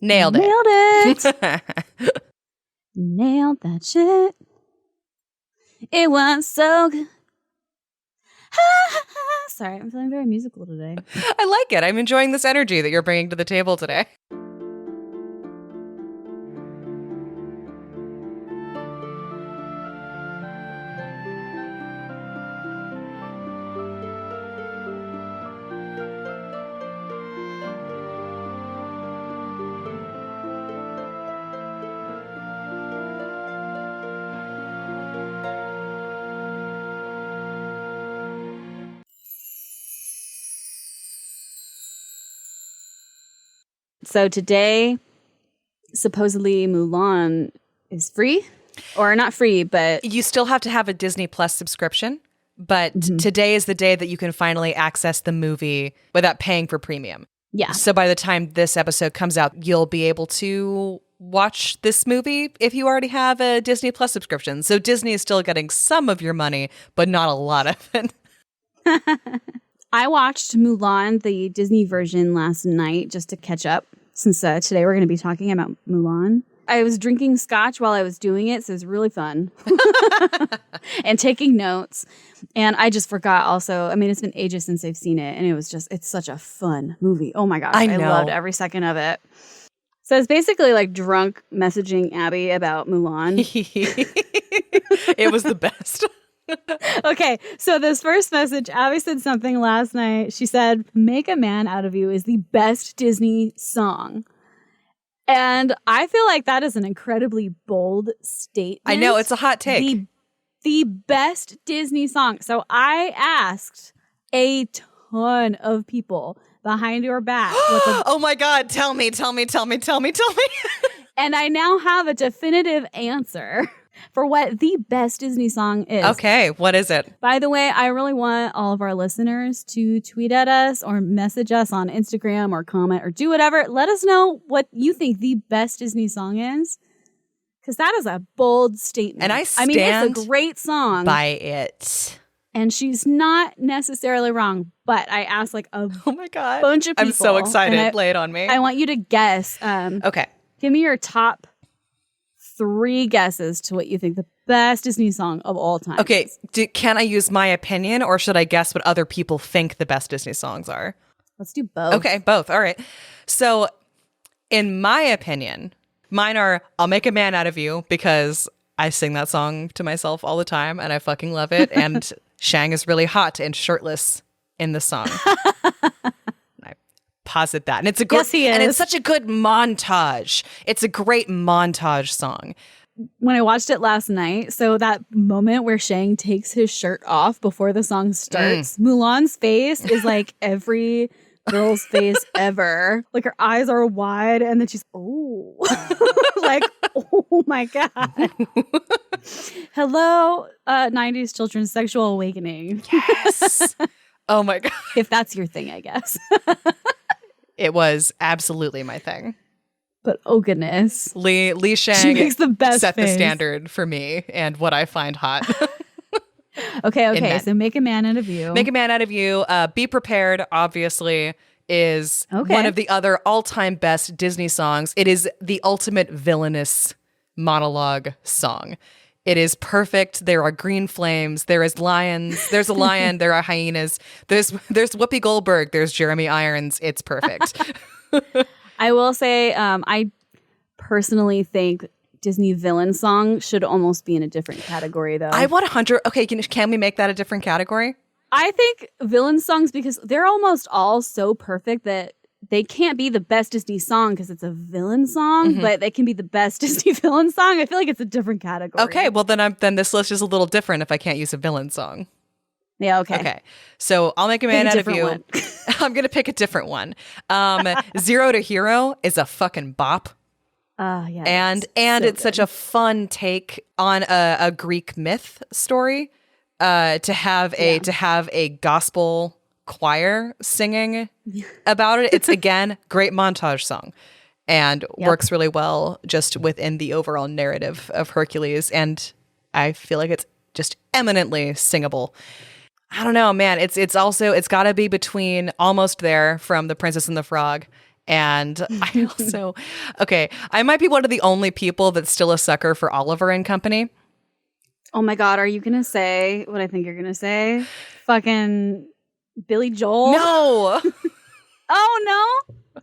Nailed it. Nailed it. Nailed that shit. It was so good. Sorry, I'm feeling very musical today. I like it. I'm enjoying this energy that you're bringing to the table today. So today, supposedly Mulan is free. Or not free, but... You still have to have a Disney Plus subscription, but today is the day that you can finally access the movie without paying for premium. Yeah. So by the time this episode comes out, you'll be able to watch this movie if you already have a Disney Plus subscription. So Disney is still getting some of your money, but not a lot of it. I watched Mulan, the Disney version, last night just to catch up, since today we're going to be talking about Mulan. I was drinking scotch while I was doing it, so it was really fun. And taking notes. And I just forgot also, I mean, it's been ages since I've seen it, and it's such a fun movie. Oh my gosh, I loved every second of it. So it's basically like drunk messaging Abbie about Mulan. It was the best. Okay, so this first message, Abbie said something last night. She said, "Make a Man Out of You" is the best Disney song. And I feel like that is an incredibly bold statement. I know, it's a hot take. The best Disney song. So I asked a ton of people behind your back. Oh my God, tell me. And I now have a definitive answer for what the best Disney song is. Okay, what is it? By the way, I really want all of our listeners to tweet at us or message us on Instagram or comment or do whatever. Let us know what you think the best Disney song is. Because that is a bold statement. And I mean, it's a great song. By it. And she's not necessarily wrong. But I asked like a bunch of people. I'm so excited. Lay it on me. I want you to guess. Okay. Give me your top 3 guesses to what you think the best Disney song of all time is. Okay. Can I use my opinion, or should I guess what other people think the best Disney songs are? Let's do both. Okay, both. All right. So in my opinion, mine are "I'll Make a Man Out of You" because I sing that song to myself all the time and I fucking love it. And Shang is really hot and shirtless in the song. I posit that. And it's a good, yes, he is. And it's such a good montage. It's a great montage song. When I watched it last night, so that moment where Shang takes his shirt off before the song starts, Mulan's face is like every girl's face ever. Like her eyes are wide and then she's, oh, like, oh my God. Hello, 90s children's sexual awakening. Yes. Oh my God. If that's your thing, I guess. It was absolutely my thing. But oh goodness. Li Shang she makes the best set face. The standard for me and what I find hot. Okay. So "Make a Man Out of You." "Make a Man Out of You." Be Prepared, obviously, is one of the other all-time best Disney songs. It is the ultimate villainous monologue song. It is perfect. There are green flames. There is lions. There's a lion. There are hyenas. There's Whoopi Goldberg. There's Jeremy Irons. It's perfect. I will say, I personally think Disney villain song should almost be in a different category, though. I want 100. Okay, can we make that a different category? I think villain songs, because they're almost all so perfect that they can't be the best Disney song because it's a villain song, but they can be the best Disney villain song. I feel like it's a different category. Okay, well then this list is a little different if I can't use a villain song. Yeah, okay. Okay. So "I'll Make a Man Out of You." I'm going to pick a different one. "Zero to Hero" is a fucking bop. Yeah. And it's such a fun take on a Greek myth story. To have a gospel choir singing about it. It's again great montage song. And works really well just within the overall narrative of Hercules. And I feel like it's just eminently singable. I don't know, man. It's got to be between Almost There from The Princess and the Frog And I also, okay, I might be one of the only people that's still a sucker for Oliver and Company. Oh my God, are you going to say what I think you're going to say? Fucking Billy Joel? No. Oh, no?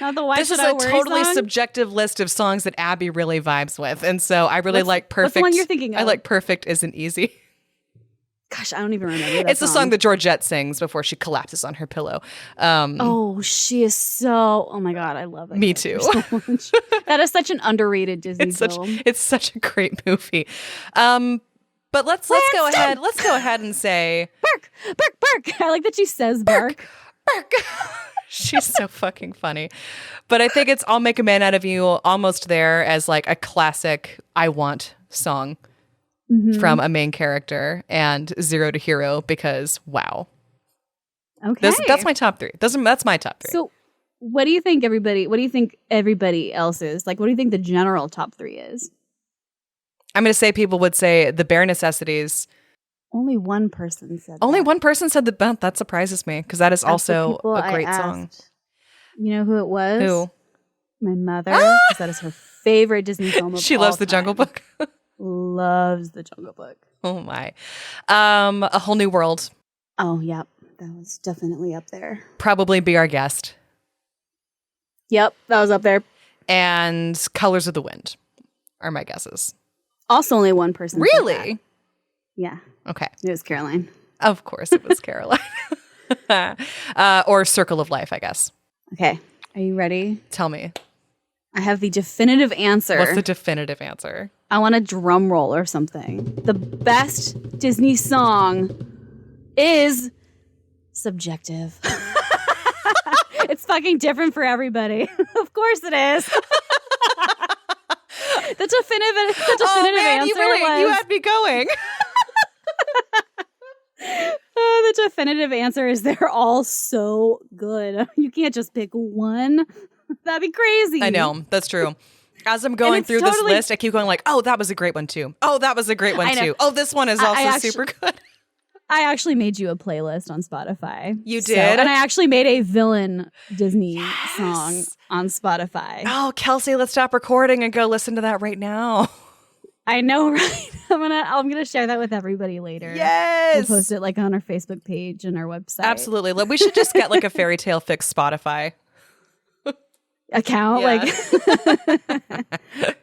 Not the Why This Should is I a Worry totally song? subjective list of songs that Abbie really vibes with. And so I really like Perfect. What's the one you're thinking of? I like Perfect Isn't Easy. Gosh, I don't even remember that It's the song that Georgette sings before she collapses on her pillow. Oh, she is so... Oh my God, I love that. Me too. So much. That is such an underrated Disney film. It's such a great movie. But let's go ahead. Let's go ahead and say Bark, bark, bark. I like that she says bark. Bark. She's so fucking funny. But I think it's I'll Make a Man Out of You almost there as like a classic I Want song from a main character, and Zero to Hero because wow. Okay. That's my top three. That's my top three. So what do you think everybody else is? Like, what do you think the general top three is? I'm going to say people would say The Bare Necessities. Only one person said Only that. one person said that. That surprises me because that is also a great song. You know who it was? Who? My mother. Because that is her favorite Disney film of She all loves The time. Jungle Book. Loves The Jungle Book. Oh my. A Whole New World. Oh, yep. That was definitely up there. Probably Be Our Guest. Yep, that was up there. And Colors of the Wind are my guesses. Also only one person said Really? that. Yeah. Okay. It was Caroline. Of course it was Caroline. Or Circle of Life, I guess. Okay. Are you ready? Tell me. I have the definitive answer. What's the definitive answer? I want a drum roll or something. The best Disney song is subjective. It's fucking different for everybody. Of course it is. The definitive answer you had me going. the definitive answer is they're all so good. You can't just pick one. That'd be crazy. I know. That's true. As I'm going through this list, I keep going like, oh, that was a great one too. Oh, that was a great one too. Oh, this one is also super good. I actually made you a playlist on Spotify. You did? And I actually made a villain Disney song on Spotify. Oh, Kelsey, let's stop recording and go listen to that right now. I know, right? I'm gonna share that with everybody later. Yes. We'll post it like on our Facebook page and our website. Absolutely. We should just get like a Fairy Tale Fix Spotify account. Yeah. Like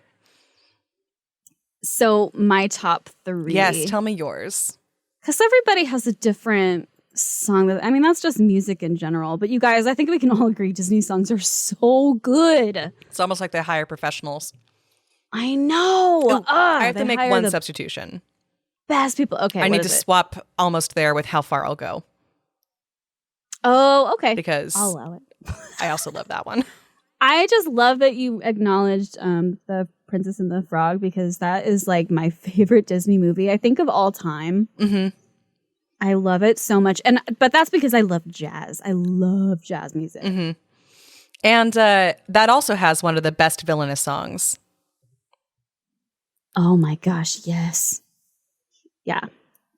So my top three. Yes, tell me yours. Because everybody has a different song. That's just music in general. But you guys, I think we can all agree Disney songs are so good. It's almost like they hire professionals. I know. Ooh, I have to make one substitution. Best people. Okay. I need to swap Almost There with How Far I'll Go. Oh, okay. Because I'll allow it. I also love that one. I just love that you acknowledged the Princess and the Frog, because that is like my favorite Disney movie, I think, of all time. Mm-hmm. I love it so much. But that's because I love jazz. I love jazz music. Mm-hmm. And that also has one of the best villainous songs. Oh my gosh, yes. Yeah.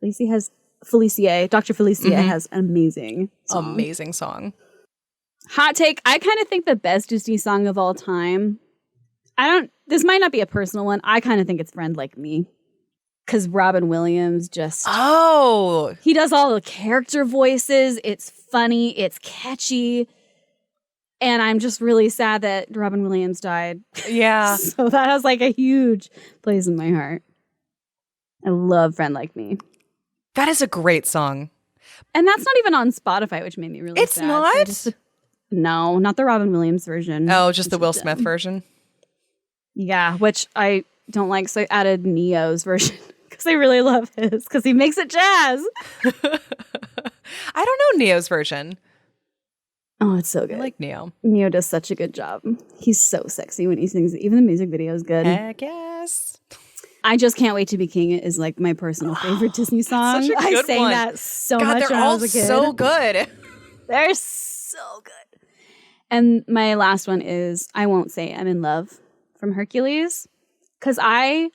Dr. Felicia has an amazing song. Amazing song. Hot take, I kind of think the best Disney song of all time, this might not be a personal one, I kind of think it's Friend Like Me. Because Robin Williams just... Oh! He does all the character voices, it's funny, it's catchy, and I'm just really sad that Robin Williams died. Yeah. So that has like a huge place in my heart. I love Friend Like Me. That is a great song. And that's not even on Spotify, which made me really sad. It's not? So no, not the Robin Williams version. Oh, just the Will Smith version? Yeah, which I don't like, so I added Neo's version because I really love his, because he makes it jazz. I don't know Neo's version. Oh, it's so good. I like Neo. Neo does such a good job. He's so sexy when he sings it. Even the music video is good. Heck yes. I Just Can't Wait to Be King is like my personal favorite Disney song. Such a good I sang one. that so God, much they're when I all was a kid. so good. They're so good. And my last one is I Won't Say I'm in Love from Hercules, because I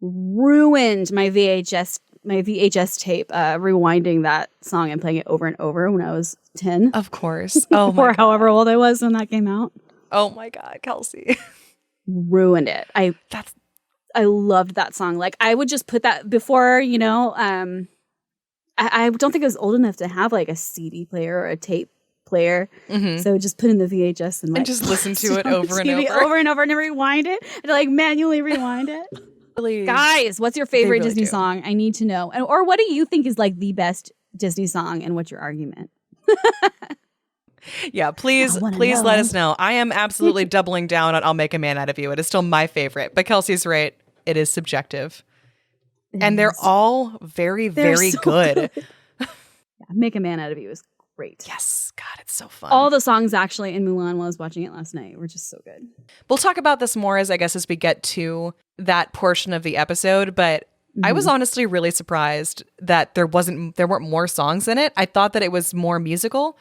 ruined my VHS my VHS tape, rewinding that song and playing it over and over when I was 10. Of course. Oh my Or God. however old I was when that came out. Oh my God, Kelsey. Ruined it. I loved that song. Like, I would just put that before, I don't think I was old enough to have like a CD player or a tape player. Mm-hmm. So I would just put in the VHS and just listen to it over and over. Over and over and rewind it. And like manually rewind it. Really, Guys, what's your favorite really Disney do. song? I need to know. Or what do you think is like the best Disney song, and what's your argument? Yeah, please let us know. I am absolutely doubling down on I'll Make a Man Out of You. It is still my favorite, but Kelsey's right. It is subjective. And they're all very so good. Yeah, Make a Man Out of You is great. Yes. God, it's so fun. All the songs actually in Mulan, while I was watching it last night, were just so good. We'll talk about this more as we get to that portion of the episode, but I was honestly really surprised that there weren't more songs in it. I thought that it was more musical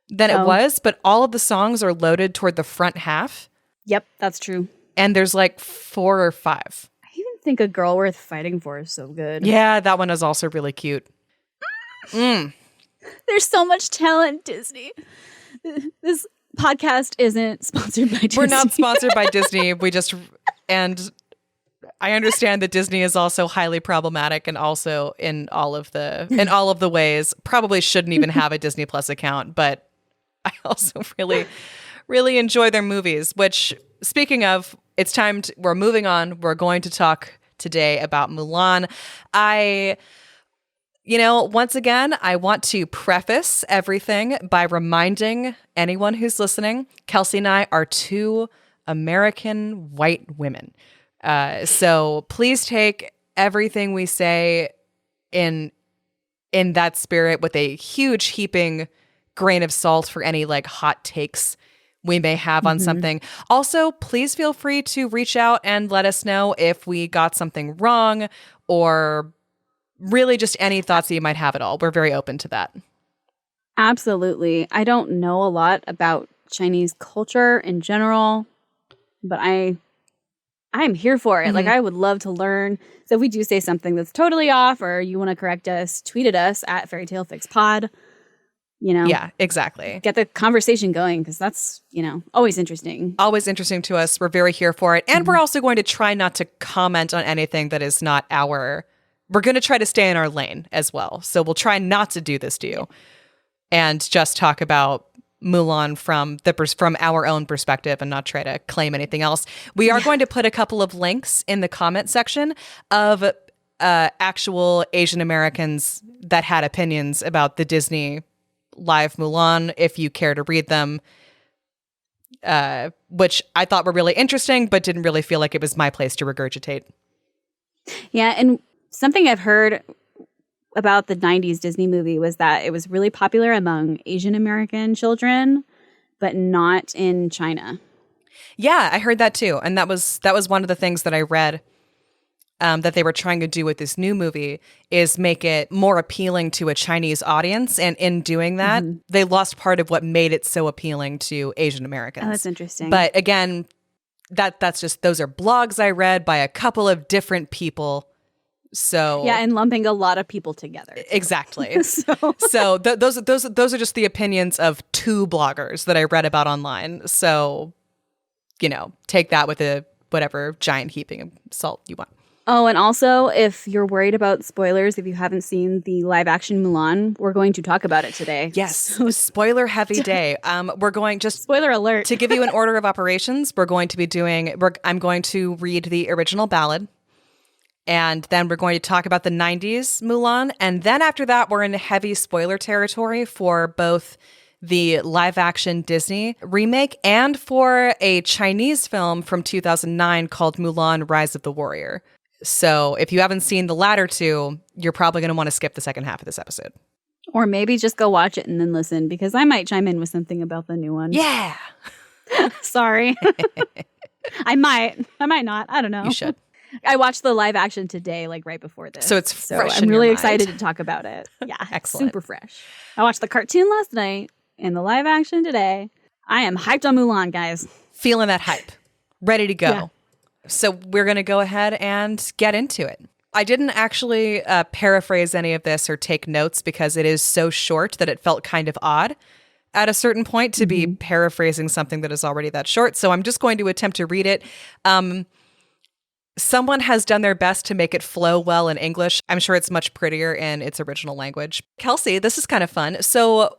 than it was, but all of the songs are loaded toward the front half. Yep, that's true. And there's like 4 or 5. I even think A Girl Worth Fighting For is so good. Yeah, that one is also really cute. There's so much talent, Disney. This podcast isn't sponsored by Disney. We're not sponsored by Disney. And I understand that Disney is also highly problematic, and also in all of the ways probably shouldn't even have a Disney Plus account, but I also really, really enjoy their movies, which, speaking of, it's time we're moving on. We're going to talk today about Mulan. Once again, I want to preface everything by reminding anyone who's listening, Kelsey and I are 2 American white women. So please take everything we say in that spirit with a huge heaping grain of salt for any like hot takes we may have on something. Also, please feel free to reach out and let us know if we got something wrong, or really just any thoughts that you might have at all. We're very open to that. Absolutely. I don't know a lot about Chinese culture in general, but I'm here for it. Like, I would love to learn. So if we do say something that's totally off, or you want to correct us, tweet at us at FairyTaleFixPod. Yeah, exactly. Get the conversation going, because that's, always interesting. Always interesting to us. We're very here for it. And we're also going to try not to comment on anything that is not we're going to try to stay in our lane as well. So we'll try not to do this to you and just talk about Mulan from our own perspective and not try to claim anything else. We are going to put a couple of links in the comment section of actual Asian Americans that had opinions about the Disney live Mulan, if you care to read them, which I thought were really interesting, but didn't really feel like it was my place to regurgitate. Yeah, and something I've heard about the 90s Disney movie was that it was really popular among Asian American children, but not in China. Yeah, I heard that too. And that was one of the things that I read that they were trying to do with this new movie, is make it more appealing to a Chinese audience. And in doing that, they lost part of what made it so appealing to Asian Americans. Oh, that's interesting. But again, that's just, those are blogs I read by a couple of different people. So yeah, and lumping a lot of people together. Exactly. So those are just the opinions of 2 bloggers that I read about online. So, take that with a whatever giant heaping of salt you want. Oh, and also, if you're worried about spoilers, if you haven't seen the live action Mulan, we're going to talk about it today. Yes, spoiler heavy day. We're going, just spoiler alert, to give you an order of operations. I'm going to read the original ballad. And then we're going to talk about the 90s Mulan. And then after that, we're in heavy spoiler territory for both the live action Disney remake and for a Chinese film from 2009 called Mulan, Rise of the Warrior. So if you haven't seen the latter 2, you're probably going to want to skip the second half of this episode. Or maybe just go watch it and then listen, because I might chime in with something about the new one. Yeah. Sorry. I might not. I don't know. You should. I watched the live action today, like right before this. So it's fresh. I'm really excited to talk about it. Yeah. Excellent. Super fresh. I watched the cartoon last night and the live action today. I am hyped on Mulan, guys. Feeling that hype. Ready to go. Yeah. So we're going to go ahead and get into it. I didn't actually paraphrase any of this or take notes because it is so short that it felt kind of odd at a certain point to be paraphrasing something that is already that short. So I'm just going to attempt to read it. Someone has done their best to make it flow well in English. I'm sure it's much prettier in its original language. Kelsey, this is kind of fun. So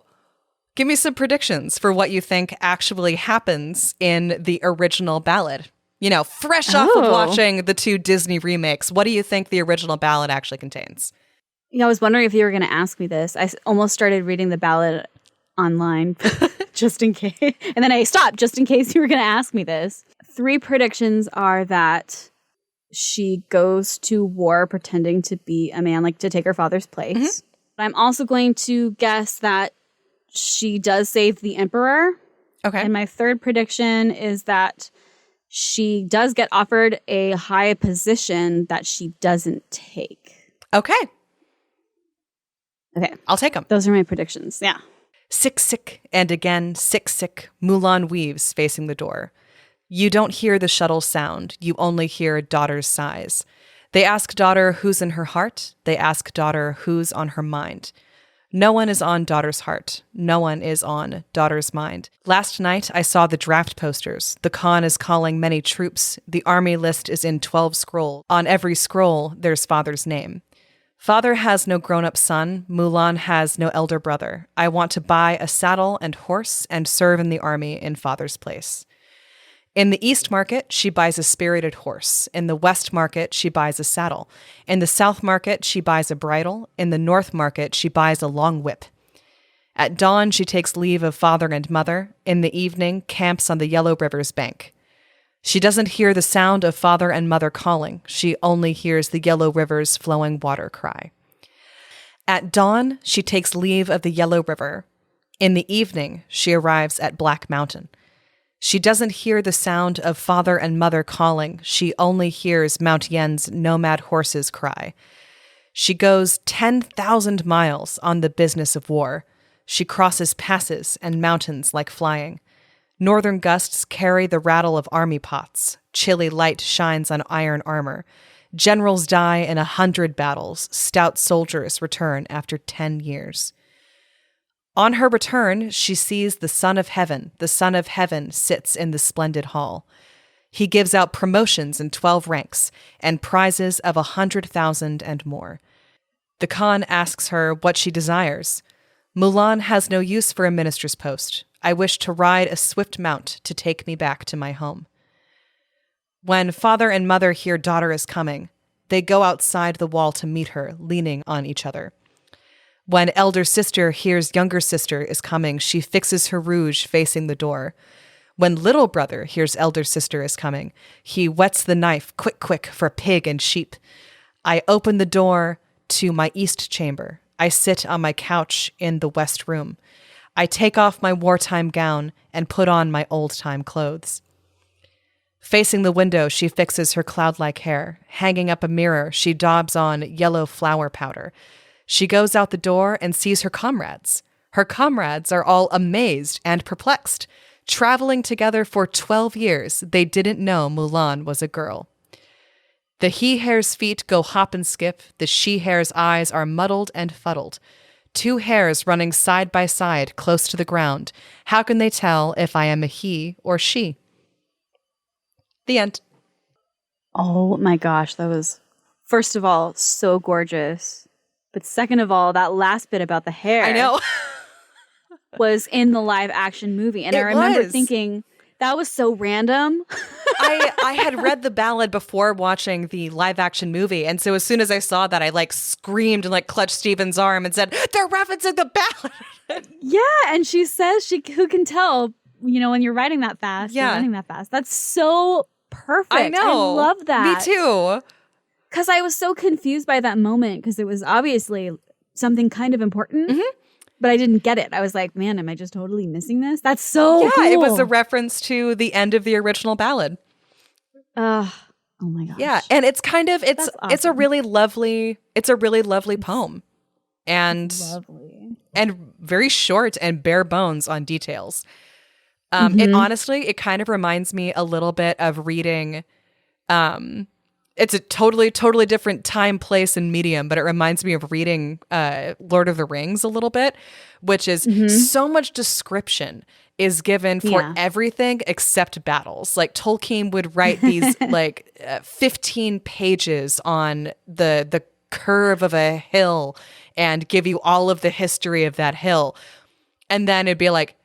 give me some predictions for what you think actually happens in the original ballad. You know, fresh off of watching the 2 Disney remakes, what do you think the original ballad actually contains? Yeah, I was wondering if you were going to ask me this. I almost started reading the ballad online just in case. And then I stopped just in case you were going to ask me this. 3 predictions are that she goes to war pretending to be a man, like to take her father's place. But I'm also going to guess that she does save the emperor. Okay. And my 3rd prediction is that she does get offered a high position that she doesn't take. Okay. Okay. I'll take them. Those are my predictions. Yeah. Sick, and again, sick, Mulan weaves facing the door. You don't hear the shuttle sound. You only hear daughter's sighs. They ask daughter who's in her heart. They ask daughter who's on her mind. No one is on daughter's heart. No one is on daughter's mind. Last night, I saw the draft posters. The Khan is calling many troops. The army list is in 12 scrolls. On every scroll, there's father's name. Father has no grown-up son. Mulan has no elder brother. I want to buy a saddle and horse and serve in the army in father's place. In the East Market, she buys a spirited horse. In the West Market, she buys a saddle. In the South Market, she buys a bridle. In the North Market, she buys a long whip. At dawn, she takes leave of father and mother. In the evening, camps on the Yellow River's bank. She doesn't hear the sound of father and mother calling. She only hears the Yellow River's flowing water cry. At dawn, she takes leave of the Yellow River. In the evening, she arrives at Black Mountain. She doesn't hear the sound of father and mother calling. She only hears Mount Yen's nomad horses cry. She goes 10,000 miles on the business of war. She crosses passes and mountains like flying. Northern gusts carry the rattle of army pots. Chilly light shines on iron armor. Generals die in 100 battles. Stout soldiers return after 10 years. On her return, she sees the Son of Heaven. The Son of Heaven sits in the splendid hall. He gives out promotions in 12 ranks and prizes of 100,000 and more. The Khan asks her what she desires. Mulan has no use for a minister's post. I wish to ride a swift mount to take me back to my home. When father and mother hear daughter is coming, they go outside the wall to meet her, leaning on each other. When elder sister hears younger sister is coming, she fixes her rouge facing the door. When little brother hears elder sister is coming, he whets the knife quick for pig and sheep. I open the door to my east chamber. I sit on my couch in the west room. I take off my wartime gown and put on my old-time clothes. Facing the window, she fixes her cloud-like hair. Hanging up a mirror, she daubs on yellow flower powder. She goes out the door and sees her comrades. Her comrades are all amazed and perplexed. Traveling together for 12 years, they didn't know Mulan was a girl. The he-hare's feet go hop and skip. The she-hare's eyes are muddled and fuddled. 2 hares running side by side close to the ground. How can they tell if I am a he or she? The end. Oh my gosh, that was, first of all, so gorgeous. But second of all, that last bit about the hair. I know. was in the live action movie. And I remember thinking, that was so random. I had read the ballad before watching the live action movie. And so as soon as I saw that, I screamed and clutched Steven's arm and said, they're referencing the ballad. Yeah. And she says, who can tell, when you're writing that fast, you're running that fast. That's so perfect. I know. I love that. Me too. Because I was so confused by that moment because it was obviously something kind of important. Mm-hmm. But I didn't get it. I was like, man, am I just totally missing this? That's so cool. It was a reference to the end of the original ballad. Oh my gosh. Yeah, and it's kind of awesome. it's a really lovely poem. And very short and bare bones on details. It honestly kind of reminds me a little bit of reading It's a totally different time, place, and medium, but it reminds me of reading Lord of the Rings a little bit, which is so much description is given for everything except battles. Like Tolkien would write these 15 pages on the curve of a hill and give you all of the history of that hill. And then it'd be like,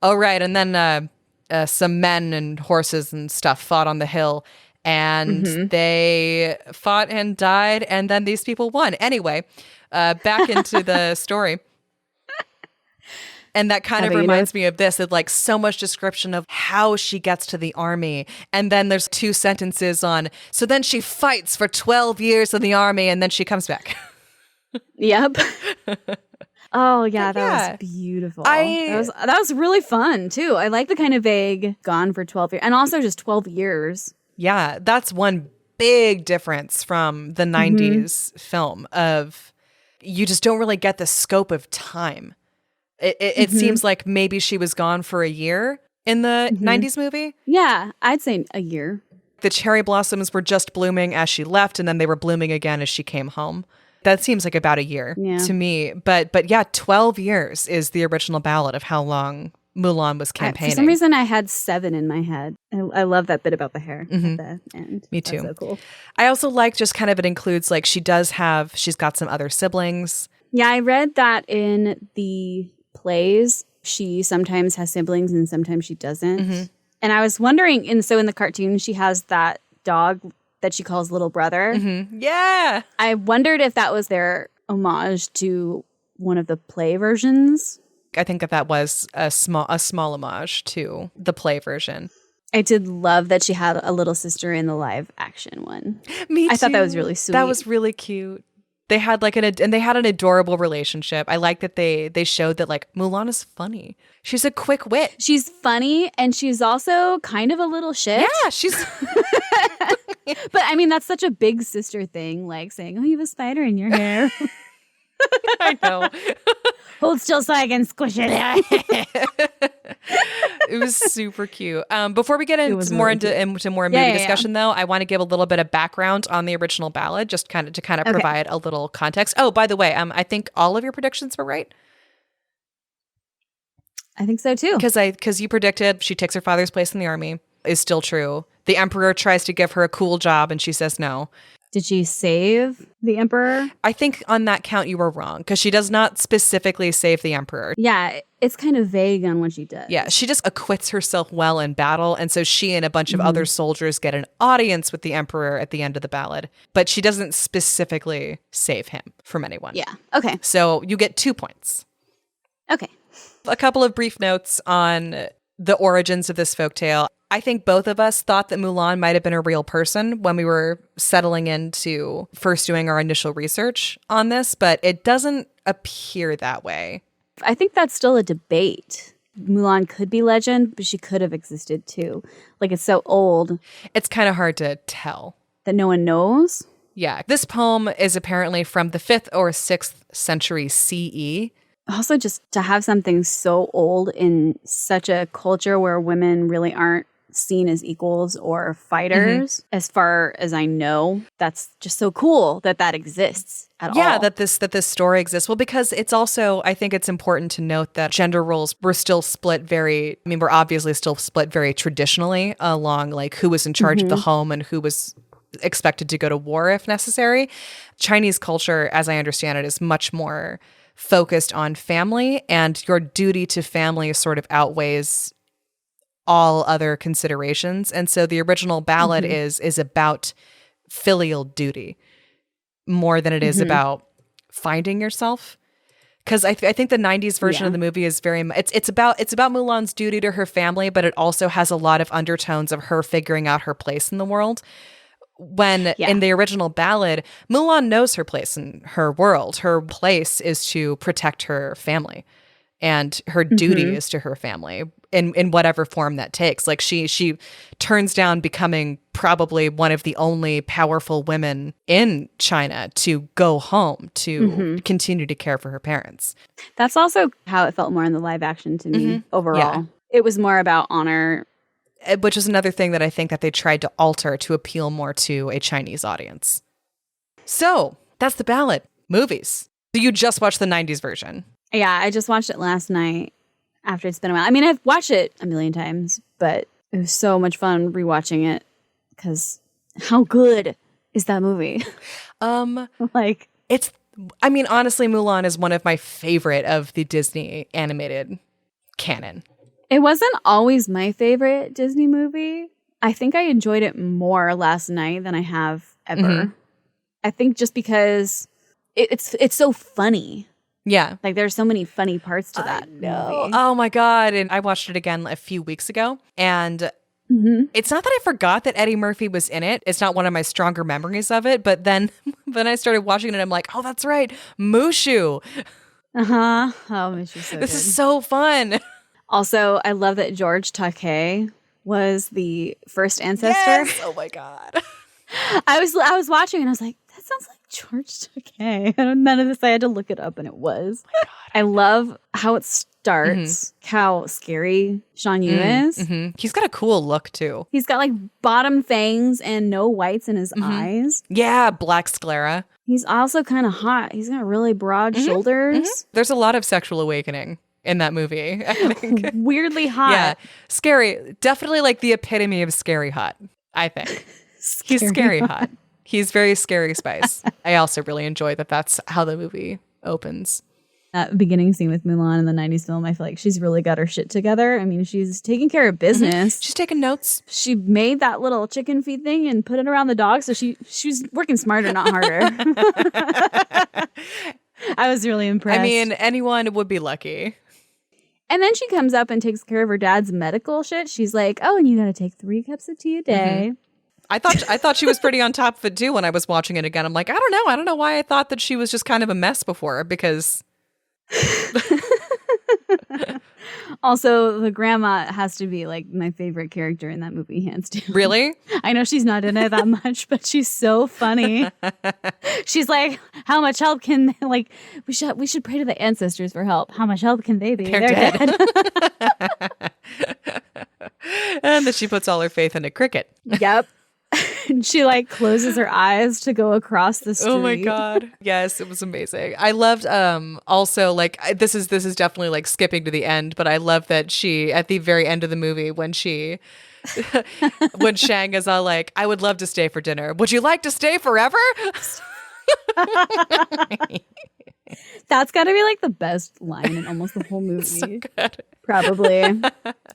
oh, right. And then some men and horses and stuff fought on the hill. And they fought and died, and then these people won. Anyway, back into the story. And that kind of reminds me of this. It's like so much description of how she gets to the army. And then there's 2 sentences on, so then she fights for 12 years in the army, and then she comes back. Yep. Oh, yeah, that was beautiful. That was really fun, too. I like the kind of vague gone for 12 years. And also just 12 years. Yeah, that's one big difference from the 90s film of you just don't really get the scope of time. It seems like maybe she was gone for a year in the 90s movie. Yeah, I'd say a year. The cherry blossoms were just blooming as she left, and then they were blooming again as she came home. That seems like about a year to me. But yeah, 12 years is the original ballad of how long Mulan was campaigning. For some reason, I had 7 in my head. I love that bit about the hair at the end. Me too. That's so cool. I also like just kind of it includes like she's got some other siblings. Yeah, I read that in the plays, she sometimes has siblings and sometimes she doesn't. And I was wondering, in the cartoon, she has that dog that she calls little brother. Yeah. I wondered if that was their homage to one of the play versions. I think that was a small homage to the play version. I did love that she had a little sister in the live action one. Me too. I thought that was really sweet. That was really cute. They had they had an adorable relationship. I like that they showed that like Mulan is funny. She's a quick wit. She's funny and she's also kind of a little shit. Yeah, she's But I mean, that's such a big sister thing, like saying, "Oh, you have a spider in your hair." I know. Hold still so I can squish it. It was super cute. Before we get into more movie discussion, though, I want to give a little bit of background on the original ballad, just to provide a little context. Oh, by the way, I think all of your predictions were right. I think so too. Because you predicted she takes her father's place in the army is still true. The emperor tries to give her a cool job, and she says no. Did she save the emperor? I think on that count you were wrong, because she does not specifically save the emperor. Yeah, it's kind of vague on what she does. Yeah, she just acquits herself well in battle, and so she and a bunch of other soldiers get an audience with the emperor at the end of the ballad, but she doesn't specifically save him from anyone. Yeah, okay. So you get 2 points. Okay. A couple of brief notes on the origins of this folktale. I think both of us thought that Mulan might have been a real person when we were settling into first doing our initial research on this, but it doesn't appear that way. I think that's still a debate. Mulan could be legend, but she could have existed too. Like, it's so old. It's kind of hard to tell. That no one knows? Yeah. This poem is apparently from the 5th or 6th century CE. Also, just to have something so old in such a culture where women really aren't seen as equals or fighters, as far as I know, that's just so cool that exists at all. Yeah, that this story exists. Well, because it's also, I think it's important to note that gender roles were still split we're obviously still split very traditionally along like who was in charge of the home and who was expected to go to war if necessary. Chinese culture, as I understand it, is much more focused on family, and your duty to family sort of outweighs all other considerations. And so the original ballad is about filial duty more than it is about finding yourself. Because I think the 90s version of the movie is very much, it's about Mulan's duty to her family, but it also has a lot of undertones of her figuring out her place in the world. When in the original ballad, Mulan knows her place in her world. Her place is to protect her family, and her duty is to her family in whatever form that takes. Like she turns down becoming probably one of the only powerful women in China to go home to continue to care for her parents. That's also how it felt more in the live action to me overall. Yeah. It was more about honor which is another thing that I think that they tried to alter to appeal more to a Chinese audience. So that's the Ballad. Movies. So you just watched the 90s version. Yeah, I just watched it last night after it's been a while. I mean, I've watched it a million times, but it was so much fun rewatching it because how good is that movie? Like, I mean, honestly, Mulan is one of my favorite of the Disney animated canon. It wasn't always my favorite Disney movie. I think I enjoyed it more last night than I have ever. Mm-hmm. I think just because it's so funny. Yeah. Like there's so many funny parts to that movie. Oh my God. And I watched it again a few weeks ago. And it's not that I forgot that Eddie Murphy was in it. It's not one of my stronger memories of it. But then I started watching it and I'm like, oh, that's right. Mushu. Uh-huh. Oh, Mushu's so This is so fun. Also, I love that George Takei was the first ancestor. Yes! Oh my God. I was watching and I was like, that sounds like George Takei. None of this, I had to look it up and it was. Oh my God. I love how it starts, how scary Shan Yu is. Mm-hmm. He's got a cool look too. He's got like bottom fangs and no whites in his eyes. Yeah, black sclera. He's also kind of hot. He's got really broad shoulders. There's a lot of sexual awakening in that movie, I think. Weirdly hot. Yeah. Scary. Definitely like the epitome of scary hot, I think. He's scary hot. He's very Scary Spice. I also really enjoy that that's how the movie opens. That beginning scene with Mulan in the 90s film, I feel like she's really got her shit together. I mean, she's taking care of business. She's taking notes. She made that little chicken feed thing and put it around the dog, so she's working smarter, not harder. I was really impressed. I mean, anyone would be lucky. And then she comes up and takes care of her dad's medical shit. She's like, oh, and you got to take 3 cups of tea a day. I thought she was pretty on top of it too when I was watching it again. I'm like, I don't know. I don't know why I thought that she was just kind of a mess before because... Also, the grandma has to be like my favorite character in that movie, hands down. Really? I know she's not in it that much, but she's so funny. She's like, how much help can like we should pray to the ancestors for help. How much help can they be? They're dead. And then she puts all her faith into cricket. Yep. And she like closes her eyes to go across the street. Oh my God. Yes, it was amazing. I loved also like this is definitely like skipping to the end, but I love that she at the very end of the movie when she when Shang is all like, I would love to stay for dinner. Would you like to stay forever? That's got to be like the best line in almost the whole movie. It's so good. Probably.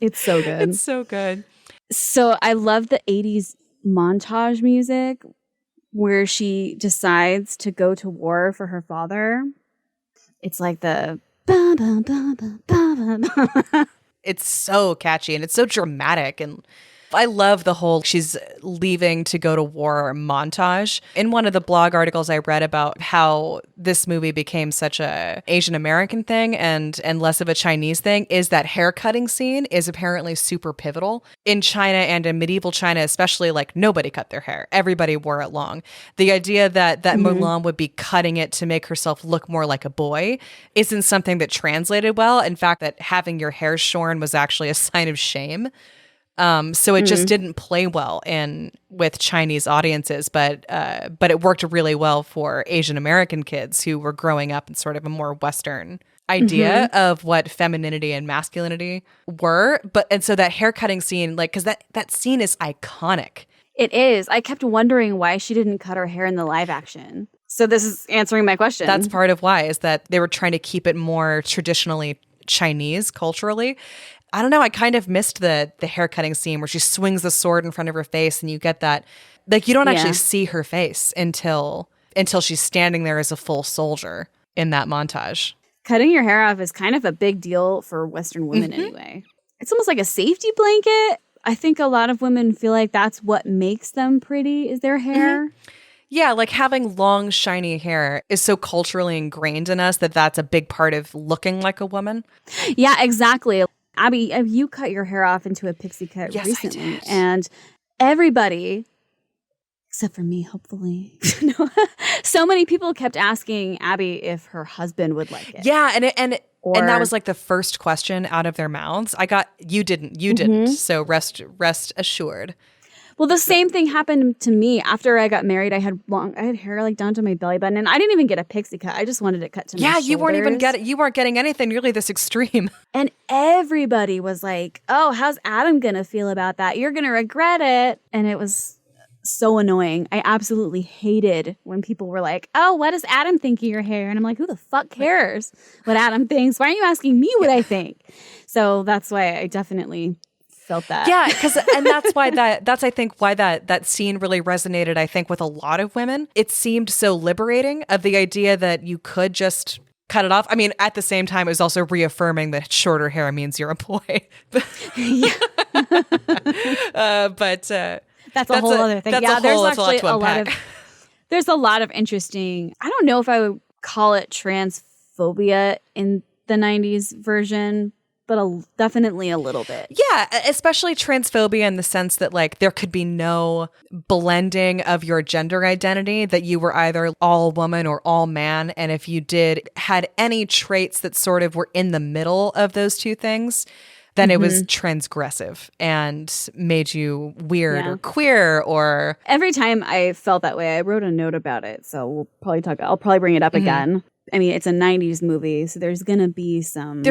It's so good. It's so good. So I love the 80s montage music where she decides to go to war for her father. It's like the ba, ba, ba, ba, ba, ba. It's so catchy and it's so dramatic, and I love the whole she's leaving to go to war montage. In one of the blog articles I read about how this movie became such a Asian American thing and less of a Chinese thing is that haircutting scene is apparently super pivotal. In China and in medieval China especially, like nobody cut their hair. Everybody wore it long. The idea that Mulan would be cutting it to make herself look more like a boy isn't something that translated well. In fact, that having your hair shorn was actually a sign of shame. So it just didn't play well with Chinese audiences, but it worked really well for Asian American kids who were growing up in sort of a more Western idea of what femininity and masculinity were. And so that haircutting scene, like, because that scene is iconic. It is. I kept wondering why she didn't cut her hair in the live action. So this is answering my question. That's part of why, is that they were trying to keep it more traditionally Chinese culturally. I don't know. I kind of missed the haircutting scene where she swings the sword in front of her face and you get that, like, you don't actually see her face until she's standing there as a full soldier in that montage. Cutting your hair off is kind of a big deal for Western women anyway. It's almost like a safety blanket. I think a lot of women feel like that's what makes them pretty is their hair. Yeah, like having long, shiny hair is so culturally ingrained in us that that's a big part of looking like a woman. Yeah, exactly. Abbie, you cut your hair off into a pixie cut recently. I did. And everybody, except for me, hopefully, so many people kept asking Abbie if her husband would like it. Yeah, and And that was like the first question out of their mouths. You didn't. So rest assured. Well, the same thing happened to me after I got married. I had hair like down to my belly button, and I didn't even get a pixie cut. I just wanted it cut to my shoulders. Yeah, you weren't getting anything nearly this extreme. And everybody was like, "Oh, how's Adam gonna feel about that? You're gonna regret it." And it was so annoying. I absolutely hated when people were like, "Oh, what does Adam think of your hair?" And I'm like, "Who the fuck cares what Adam thinks? Why aren't you asking me what I think?" So that's why I definitely felt that. Yeah, and that's I think why that scene really resonated, I think, with a lot of women. It seemed so liberating of the idea that you could just cut it off. I mean, at the same time, it was also reaffirming that shorter hair means you're a boy. But that's a whole other thing. Yeah, there's actually there's a lot of interesting, I don't know if I would call it transphobia in the 90s version, but definitely a little bit. Yeah, especially transphobia in the sense that like there could be no blending of your gender identity, that you were either all woman or all man. And if you had any traits that sort of were in the middle of those two things, then it was transgressive and made you weird or queer or... Every time I felt that way, I wrote a note about it. So I'll probably bring it up again. I mean, it's a 90s movie, so there's going to be some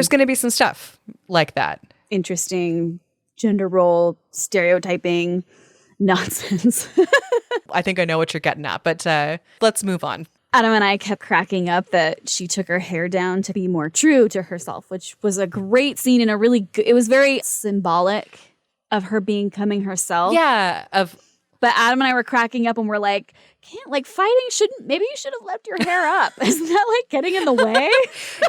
stuff like that. Interesting gender role stereotyping nonsense. I think I know what you're getting at, but let's move on. Adam and I kept cracking up that she took her hair down to be more true to herself, which was a great scene and it was very symbolic of her becoming herself. Yeah, But Adam and I were cracking up and we're like, maybe you should have left your hair up. Isn't that like getting in the way?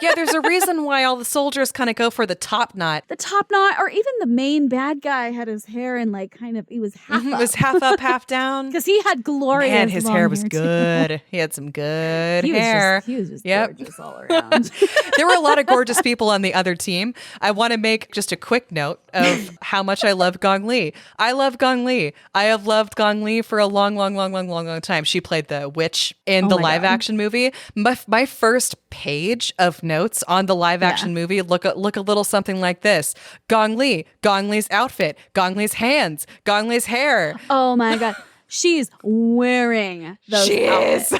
Yeah, there's a reason why all the soldiers kind of go for the top knot. The top knot, or even the main bad guy had his hair in like he was half up. It was half up, half down. Because he had glorious Man, his hair was good. Too. He had some good hair. He was just gorgeous all around. There were a lot of gorgeous people on the other team. I want to make just a quick note of how much I love Gong Li. I love Gong Li. I have loved Gong Li for a long time. She played the witch in the live action movie. My first page of notes on the live action movie look a little something like this: Gong Li, Gong Li's outfit, Gong Li's hands, Gong Li's hair. Oh my god, she's wearing those outfits.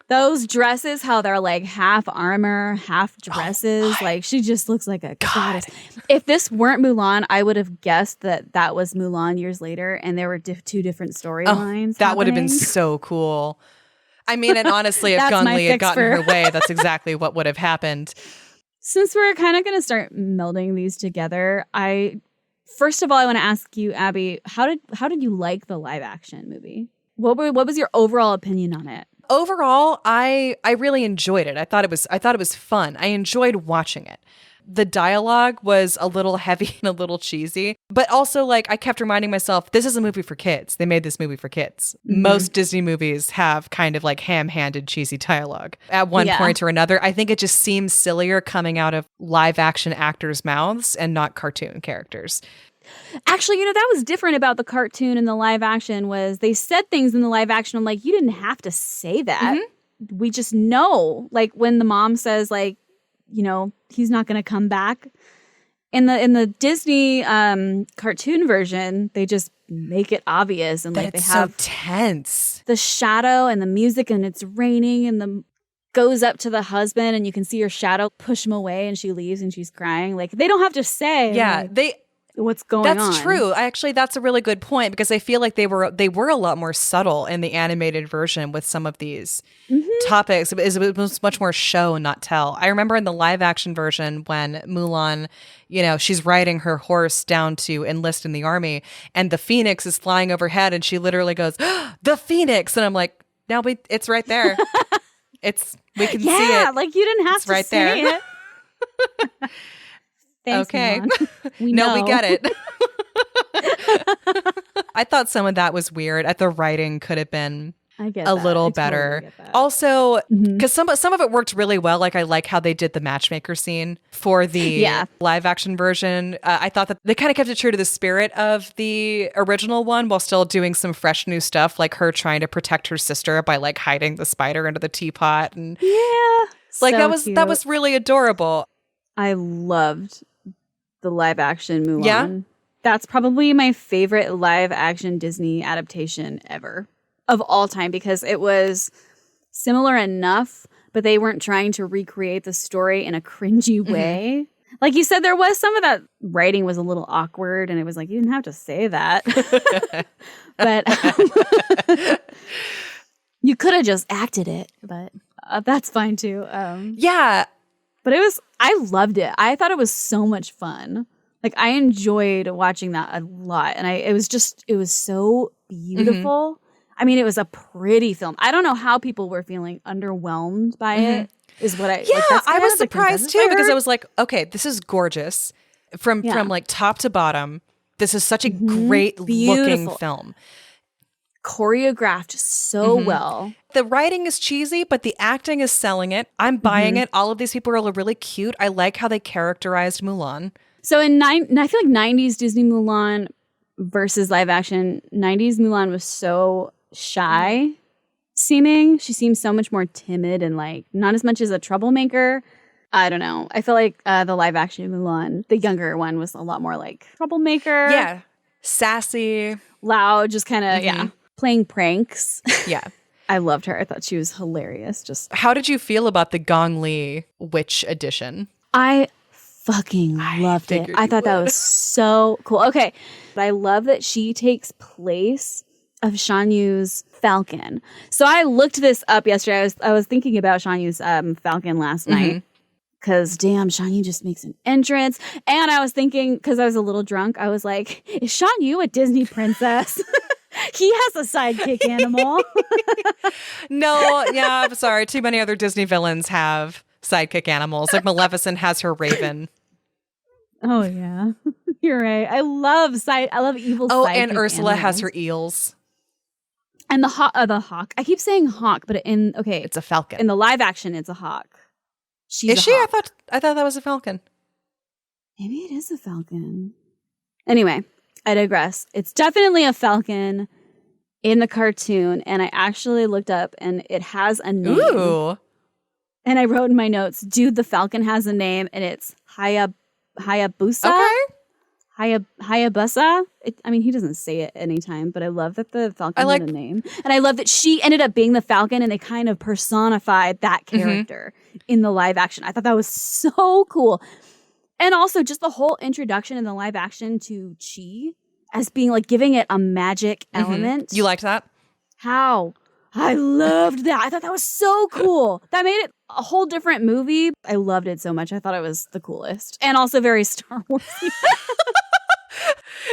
Those dresses, how they're like half armor, half dresses. Like she just looks like a goddess. If this weren't Mulan, I would have guessed that was Mulan years later, and there were two different storylines. That would have been so cool. I mean, and honestly, if Gong Li had gotten her way, that's exactly what would have happened. Since we're kind of going to start melding these together, first of all, I want to ask you, Abbie, how did you like the live action movie? What was your overall opinion on it? Overall, I really enjoyed it. I thought it was fun. I enjoyed watching it. The dialogue was a little heavy and a little cheesy, but also like I kept reminding myself, this is a movie for kids. They made this movie for kids. Mm-hmm. Most Disney movies have kind of like ham-handed cheesy dialogue at one point or another. I think it just seems sillier coming out of live action actors' mouths and not cartoon characters. Actually, that was different about the cartoon and the live action was they said things in the live action. I'm like, you didn't have to say that. Mm-hmm. We just know. Like when the mom says like, he's not going to come back. In the Disney cartoon version, they just make it obvious. And like it's they have so tense. The shadow and the music and it's raining and the goes up to the husband and you can see her shadow push him away and she leaves and she's crying. Like they don't have to say. Yeah, what's going on. That's true. Actually, that's a really good point because I feel like they were a lot more subtle in the animated version with some of these topics. It was much more show, not tell. I remember in the live action version when Mulan, she's riding her horse down to enlist in the army and the phoenix is flying overhead and she literally goes, "The phoenix." And I'm like, no, it's right there. We can see it. Yeah, like you didn't have to right say there. It. Thanks, okay. We get it. I thought some of that was weird. The writing could have been little better. Totally also, because some of it worked really well. Like I like how they did the matchmaker scene for the live action version. I thought that they kind of kept it true to the spirit of the original one while still doing some fresh new stuff, like her trying to protect her sister by like hiding the spider under the teapot and like that was really adorable. I loved the live action Mulan. Yeah? That's probably my favorite live action Disney adaptation ever of all time because it was similar enough, but they weren't trying to recreate the story in a cringy way. Like you said, there was some of that writing was a little awkward and it was like, you didn't have to say that. But you could have just acted it, but that's fine too. Yeah. But I loved it. I thought it was so much fun. Like I enjoyed watching that a lot. And it was so beautiful. I mean, it was a pretty film. I don't know how people were feeling underwhelmed by it. Is what I was surprised too because I was like, okay, this is gorgeous from like top to bottom. This is such a great looking film. Choreographed so well. The writing is cheesy, but the acting is selling it. I'm buying it. All of these people are really cute. I like how they characterized Mulan. So I feel like 90s Disney Mulan versus live action, 90s Mulan was so shy seeming. She seems so much more timid and like not as much as a troublemaker. I don't know. I feel like the live action Mulan, the younger one, was a lot more like troublemaker. Yeah. Sassy. Loud, just kind of, playing pranks. Yeah. I loved her. I thought she was hilarious. Just how did you feel about the Gong Li witch edition? I fucking loved it. I thought that was so cool. Okay. But I love that she takes place of Shan Yu's falcon. So I looked this up yesterday. I was thinking about Shan Yu's falcon last night. Because damn, Shan Yu just makes an entrance. And I was thinking, because I was a little drunk, I was like, is Shan Yu a Disney princess? He has a sidekick animal. No, yeah, I'm sorry. Too many other Disney villains have sidekick animals. Like Maleficent has her raven. Oh yeah, you're right. I love evil. Oh, and Ursula animals. has her eels. And the hawk. I keep saying hawk, but it's a falcon. In the live action, it's a hawk. Is she? Hawk. I thought that was a falcon. Maybe it is a falcon. Anyway, I digress. It's definitely a falcon in the cartoon, and I actually looked up, and it has a name. Ooh. And I wrote in my notes, dude, the falcon has a name, and it's Hayabusa. Okay. Hayabusa. I mean, he doesn't say it anytime, but I love that the falcon had a name. And I love that she ended up being the falcon and they kind of personified that character in the live action. I thought that was so cool. And also just the whole introduction in the live action to Chi as being like giving it a magic element. You liked that? How? I loved that. I thought that was so cool. That made it a whole different movie. I loved it so much. I thought it was the coolest. And also very Star Wars.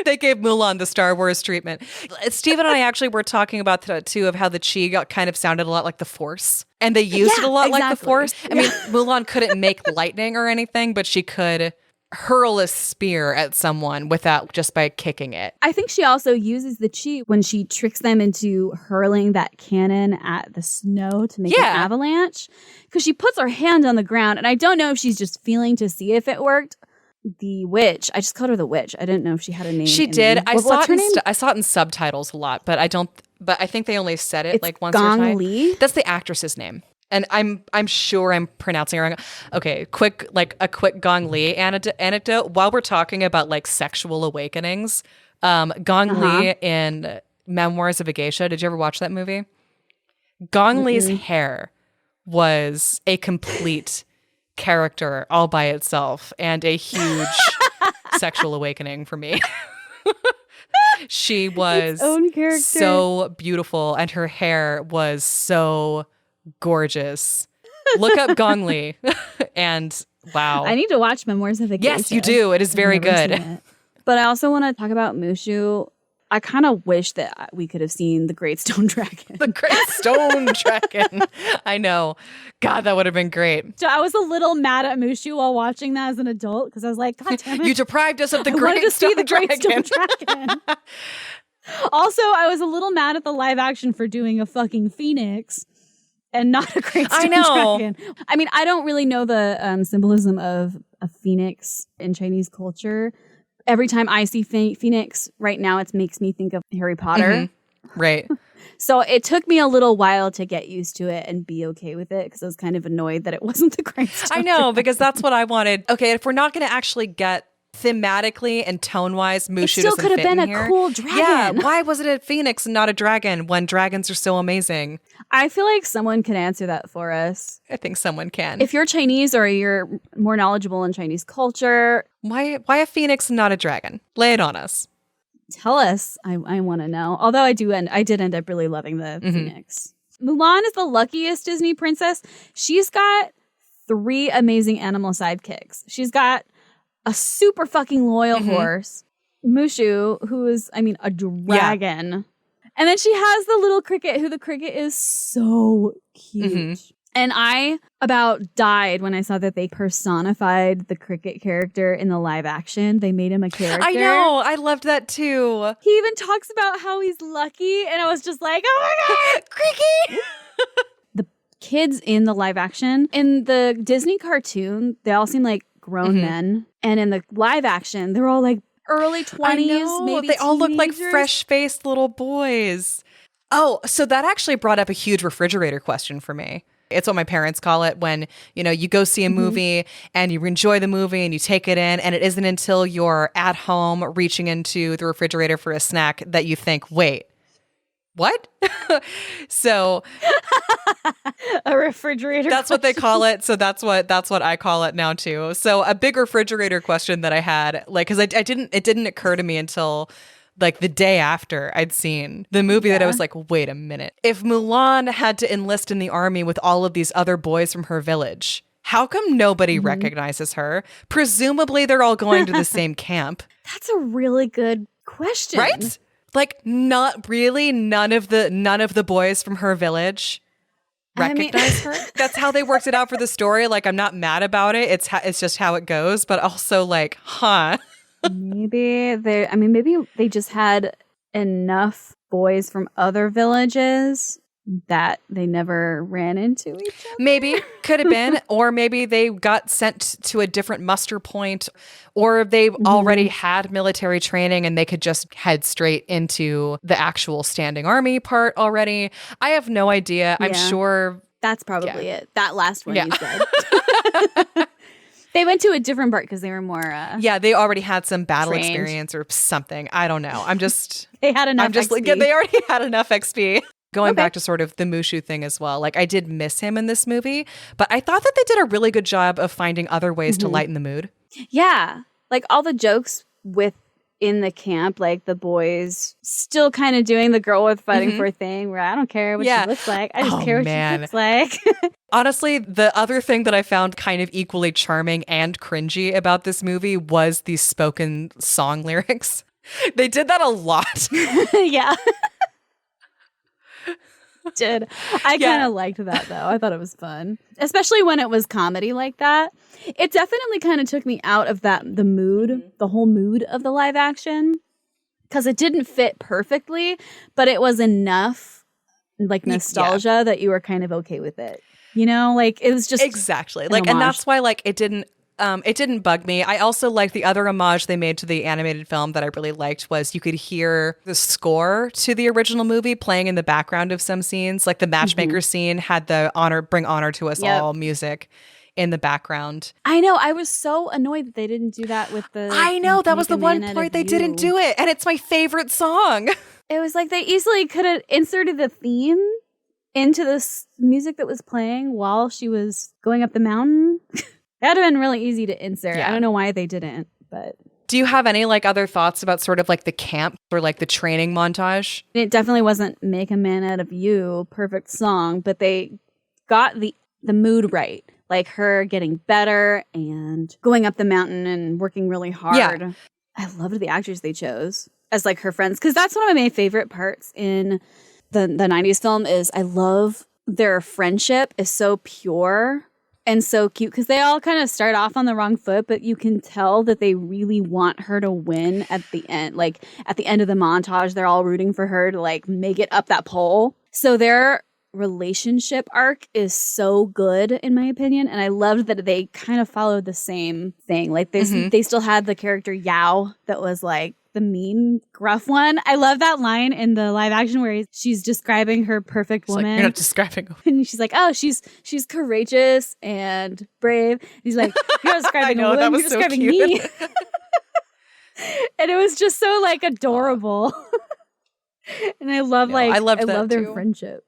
They gave Mulan the Star Wars treatment. Steven and I actually were talking about that too, of how the Chi kind of sounded a lot like the Force. And they used it a lot like the Force. I mean, Mulan couldn't make lightning or anything, but she could hurl a spear at someone just by kicking it. I think she also uses the Chi when she tricks them into hurling that cannon at the snow to make an avalanche. Because she puts her hand on the ground, and I don't know if she's just feeling to see if it worked. The witch. I just called her the witch. I didn't know if she had a name. She did. I saw it in subtitles a lot, but I think they only said it like once or twice. Gong Li? That's the actress's name. And I'm sure I'm pronouncing it wrong. Okay, a quick Gong Li anecdote. While we're talking about like sexual awakenings, Gong Li in Memoirs of a Geisha. Did you ever watch that movie? Gong Li's hair was a complete character all by itself and a huge sexual awakening for me. She was so beautiful and her hair was so gorgeous. Look up Gong Li and wow. I need to watch Memoirs of a Geisha. Yes, you do. It is very good. But I also want to talk about Mushu. I kind of wish that we could have seen the Great Stone Dragon. The Great Stone Dragon. I know. God, that would have been great. So I was a little mad at Mushu while watching that as an adult because I was like, God damn it. You deprived us of the Great Stone Dragon. Also, I was a little mad at the live action for doing a fucking phoenix and not a Great Stone Dragon. I mean, I don't really know the symbolism of a phoenix in Chinese culture. Every time I see Phoenix right now, it makes me think of Harry Potter. Right. So it took me a little while to get used to it and be okay with it because I was kind of annoyed that it wasn't the Grindstone. I know, because that's what I wanted. Okay, if we're not going to actually get thematically and tone-wise, Mushu it still could have been a cool dragon. Yeah, why was it a phoenix and not a dragon when dragons are so amazing? I feel like someone can answer that for us. I think someone can. If you're Chinese or you're more knowledgeable in Chinese culture, why a phoenix and not a dragon? Lay it on us. Tell us. I want to know. Although I did end up really loving the phoenix. Mulan is the luckiest Disney princess. She's got 3 amazing animal sidekicks. She's got a super fucking loyal horse, Mushu, who is, a dragon. Yeah. And then she has the little cricket, who the cricket is so cute. And I about died when I saw that they personified the cricket character in the live action. They made him a character. I know. I loved that too. He even talks about how he's lucky. And I was just like, oh my God, cricket! The kids in the live action, in the Disney cartoon, they all seem like grown men. And in the live action, they're all like early 20s, maybe they all look like teenagers. fresh-faced little boys. Oh, so that actually brought up a huge refrigerator question for me. It's what my parents call it when, you go see a movie and you enjoy the movie and you take it in, and it isn't until you're at home reaching into the refrigerator for a snack that you think, wait, what? So a refrigerator that's question. what they call it. So that's what I call it now too. So a big refrigerator question that I had, like, because it didn't occur to me until like the day after I'd seen the movie that I was like, wait a minute. If Mulan had to enlist in the army with all of these other boys from her village, how come nobody recognizes her? Presumably they're all going to the same camp. That's a really good question. Right? Like, not really. None of the boys from her village recognize her. That's how they worked it out for the story. Like, I'm not mad about it. It's just how it goes. But also, like, maybe they just had enough boys from other villages that they never ran into each other. Maybe. Could have been. Or maybe they got sent to a different muster point, or they already had military training and they could just head straight into the actual standing army part already. I have no idea. I'm sure. That's probably it. That last one you said. They went to a different part because they were more they already had some battle trained. Experience or something. I don't know. They had enough XP. Like, they already had enough XP. Going back to sort of the Mushu thing as well. Like, I did miss him in this movie, but I thought that they did a really good job of finding other ways to lighten the mood. Yeah. Like, all the jokes within the camp, like the boys still kind of doing the girl with fighting for a thing where I don't care what she looks like. I just care what she looks like. Honestly, the other thing that I found kind of equally charming and cringy about this movie was the spoken song lyrics. They did that a lot. Yeah. I kind of liked that though. I thought it was fun, especially when it was comedy like that. It definitely kind of took me out of the mood, the whole mood of the live action, because it didn't fit perfectly, but it was enough like nostalgia that you were kind of okay with it. Like it was just exactly like, and that's why like it didn't bug me. I also liked the other homage they made to the animated film that I really liked was you could hear the score to the original movie playing in the background of some scenes. Like the matchmaker scene had the bring honor to us all music in the background. I know. I was so annoyed that they didn't do that with the... I know. That was the one part they didn't do it. And it's my favorite song. It was like they easily could have inserted the theme into this music that was playing while she was going up the mountain. That would have been really easy to insert. I don't know why they didn't, but... Do you have any like other thoughts about sort of like the camp or like the training montage? It definitely wasn't Make a Man Out of You, perfect song, but they got the mood right. Like her getting better and going up the mountain and working really hard. Yeah. I loved the actors they chose as like her friends, because that's one of my favorite parts in the 90s film is I love their friendship is so pure and so cute, because they all kind of start off on the wrong foot, but you can tell that they really want her to win at the end. Like at the end of the montage, they're all rooting for her to like make it up that pole. So their relationship arc is so good in my opinion, and I loved that they kind of followed the same thing. Like they still had the character Yao that was like the mean, gruff one. I love that line in the live action where she's describing her perfect woman. Like, you're not describing her. And she's like, oh, she's courageous and brave. And he's like, you're not describing a woman, you're describing me. And it was just so like adorable. And I love I love their friendship.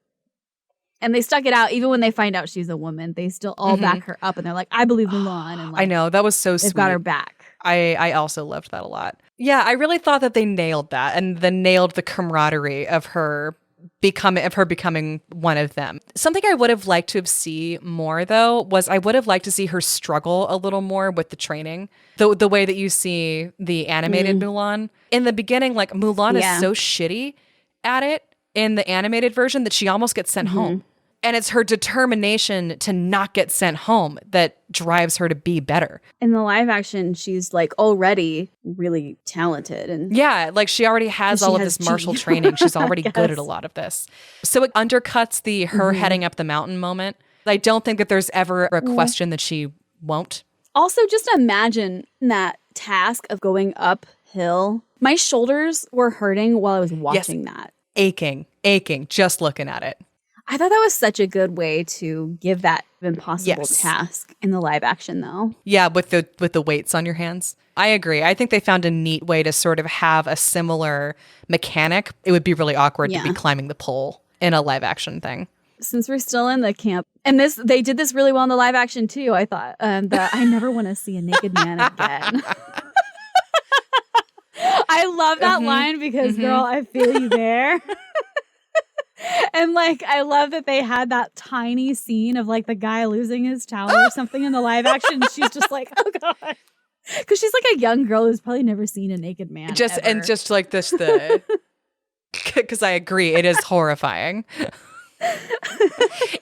And they stuck it out even when they find out she's a woman. They still all back her up, and they're like, "I believe Mulan." And like, I know, that was so sweet. They've got her back. I also loved that a lot. Yeah, I really thought that they nailed that, and then nailed the camaraderie of her becoming one of them. Something I would have liked to have seen more, though, was I would have liked to see her struggle a little more with the training. The way that you see the animated Mulan in the beginning, like Mulan is so shitty at it in the animated version that she almost gets sent home. And it's her determination to not get sent home that drives her to be better. In the live action, she's like already really talented. And yeah, like she already has all of this martial training. She's already good at a lot of this. So it undercuts the her heading up the mountain moment. I don't think that there's ever a question that she won't. Also, just imagine that task of going uphill. My shoulders were hurting while I was watching that. Aching, just looking at it. I thought that was such a good way to give that impossible task in the live action, though. Yeah, with the weights on your hands. I agree. I think they found a neat way to sort of have a similar mechanic. It would be really awkward to be climbing the pole in a live action thing. Since we're still in the camp, and they did this really well in the live action too, I thought that I never want to see a naked man again. I love that line because, girl, I feel you there. And like, I love that they had that tiny scene of like the guy losing his towel or something in the live action. She's just like, oh God. Because she's like a young girl who's probably never seen a naked man. Just like this, because I agree, it is horrifying.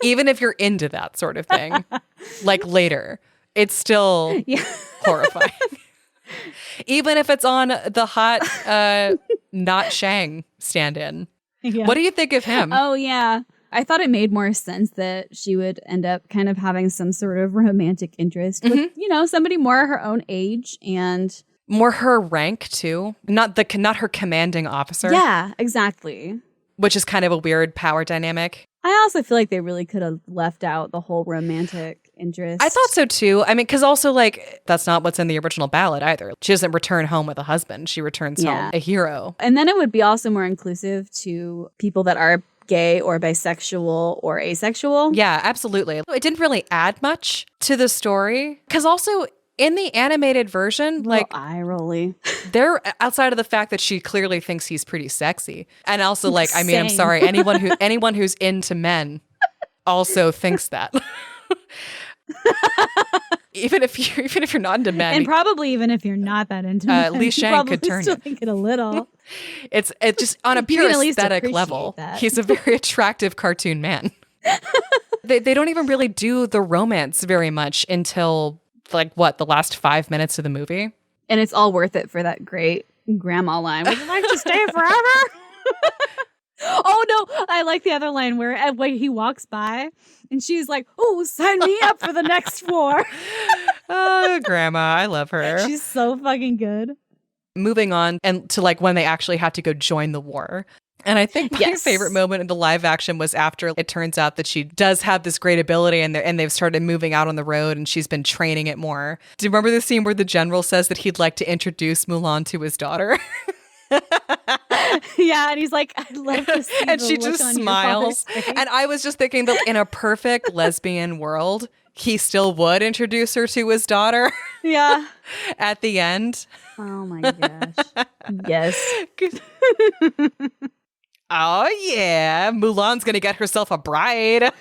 Even if you're into that sort of thing, like later, it's still horrifying. Even if it's on the hot not Shang stand-in. Yeah. What do you think of him? Oh, yeah. I thought it made more sense that she would end up kind of having some sort of romantic interest with, somebody more her own age and more her rank too. Not her commanding officer. Yeah, exactly. Which is kind of a weird power dynamic. I also feel like they really could have left out the whole romantic interest. I thought so too. I mean, because also like that's not what's in the original ballad either. She doesn't return home with a husband. She returns home a hero. And then it would be also more inclusive to people that are gay or bisexual or asexual. Yeah, absolutely. It didn't really add much to the story because also in the animated version, like eye rolly, they're outside of the fact that she clearly thinks he's pretty sexy, and also like, I mean, I'm sorry, anyone who's into men also thinks that. even if you're not into men, and probably even if you're not that into men, Li Shang could turn still think it a little. It's just on a pure aesthetic level. He's a very attractive cartoon man. They don't even really do the romance very much until like the last 5 minutes of the movie, and it's all worth it for that great grandma line. Would you like to stay forever? Oh no, I like the other line where he walks by and she's like, "Oh, sign me up for the next 4." Oh, grandma, I love her. She's so fucking good. Moving on and to like when they actually had to go join the war. And I think my favorite moment in the live action was after it turns out that she does have this great ability and they've started moving out on the road and she's been training it more. Do you remember the scene where the general says that he'd like to introduce Mulan to his daughter? Yeah, and he's like, I'd love to see and she just smiles. And I was just thinking that in a perfect lesbian world, he still would introduce her to his daughter. Yeah. At the end. Oh my gosh. Yes. Oh, yeah. Mulan's going to get herself a bride.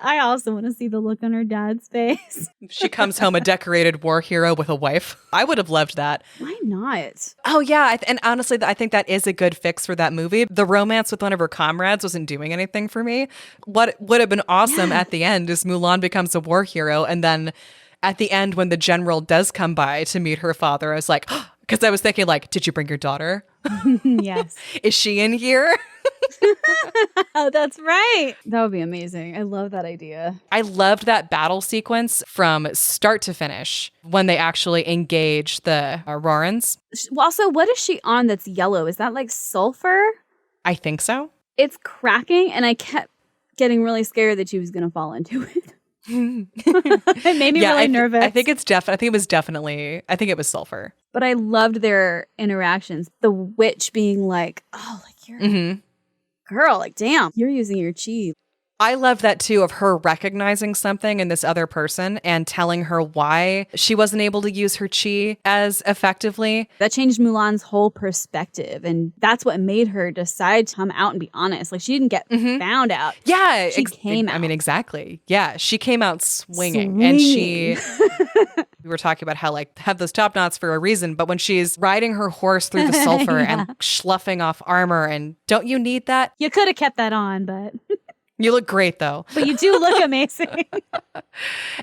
I also want to see the look on her dad's face. She comes home a decorated war hero with a wife. I would have loved that. Why not? Oh, yeah. And honestly, I think that is a good fix for that movie. The romance with one of her comrades wasn't doing anything for me. What would have been awesome at the end is Mulan becomes a war hero. And then at the end, when the general does come by to meet her father, I was like, because I was thinking like, did you bring your daughter? Yes. Is she in here? Oh, that's right. That would be amazing. I love that idea. I loved that battle sequence from start to finish when they actually engage the Aurorans. Also, what is she on that's yellow? Is that like sulfur? I think so. It's cracking, and I kept getting really scared that she was going to fall into it. It made me really nervous. I think it was sulfur. But I loved their interactions. The witch being like, oh, like you're girl, like, damn, you're using your chi. I love that too, of her recognizing something in this other person and telling her why she wasn't able to use her chi as effectively. That changed Mulan's whole perspective. And that's what made her decide to come out and be honest. Like, she didn't get found out. Yeah. She came out. I mean, exactly. Yeah. She came out swinging. And she... We were talking about how, like, have those top knots for a reason, but when she's riding her horse through the sulfur and sloughing off armor, and don't you need that? You could have kept that on, but... You look great, though. But you do look amazing.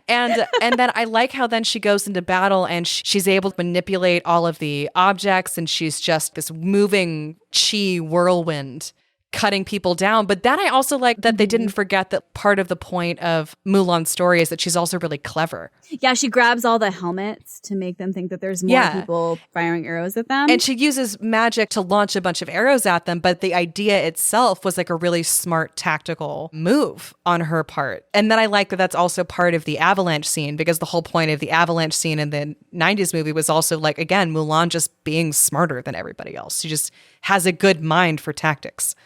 And then I like how then she goes into battle and she's able to manipulate all of the objects, and she's just this moving chi whirlwind cutting people down. But then I also like that they didn't forget that part of the point of Mulan's story is that she's also really clever. Yeah, she grabs all the helmets to make them think that there's more people firing arrows at them. And she uses magic to launch a bunch of arrows at them. But the idea itself was like a really smart tactical move on her part. And then I like that that's also part of the avalanche scene, because the whole point of the avalanche scene in the 90s movie was also like, again, Mulan just being smarter than everybody else. She just has a good mind for tactics.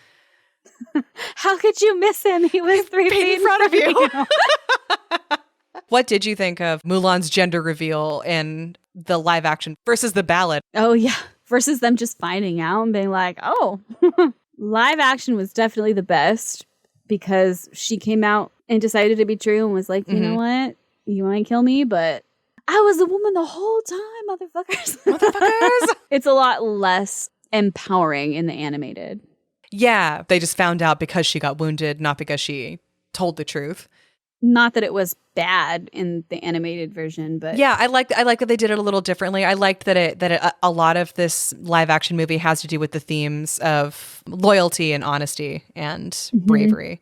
How could you miss him? He was 3 feet in front of you. What did you think of Mulan's gender reveal in the live action versus the ballad? Oh, yeah. Versus them just finding out and being like, oh, live action was definitely the best, because she came out and decided to be true and was like, you know what? You want to kill me, but I was a woman the whole time, motherfuckers. It's a lot less empowering in the animated. Yeah, they just found out because she got wounded, not because she told the truth. Not that it was bad in the animated version, but yeah, I like that they did it a little differently. I liked that a lot of this live action movie has to do with the themes of loyalty and honesty and bravery.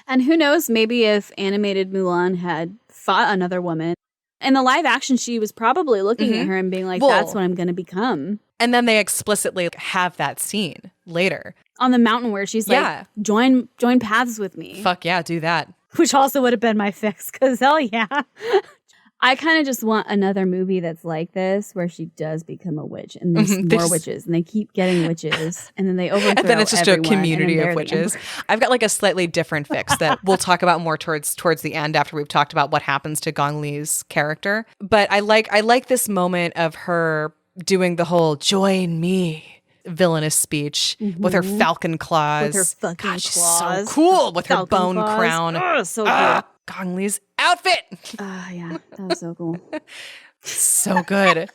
And who knows, maybe if animated Mulan had fought another woman, in the live action, she was probably looking at her and being like, that's what I'm going to become. And then they explicitly have that scene later. On the mountain where she's like, join paths with me. Fuck yeah, do that. Which also would have been my fix, because hell yeah. I kind of just want another movie that's like this, where she does become a witch, and there's more witches, and they keep getting witches, and then they overthrow and then it's just everyone, a community of witches. I've got like a slightly different fix that we'll talk about more towards the end, after we've talked about what happens to Gong Li's character. But I like this moment of her doing the whole "join me" villainous speech with her falcon claws. With her fucking claws. She's so cool with her bone crown. Oh, so cool. Gong Li's outfit. Yeah, that was so cool. So good.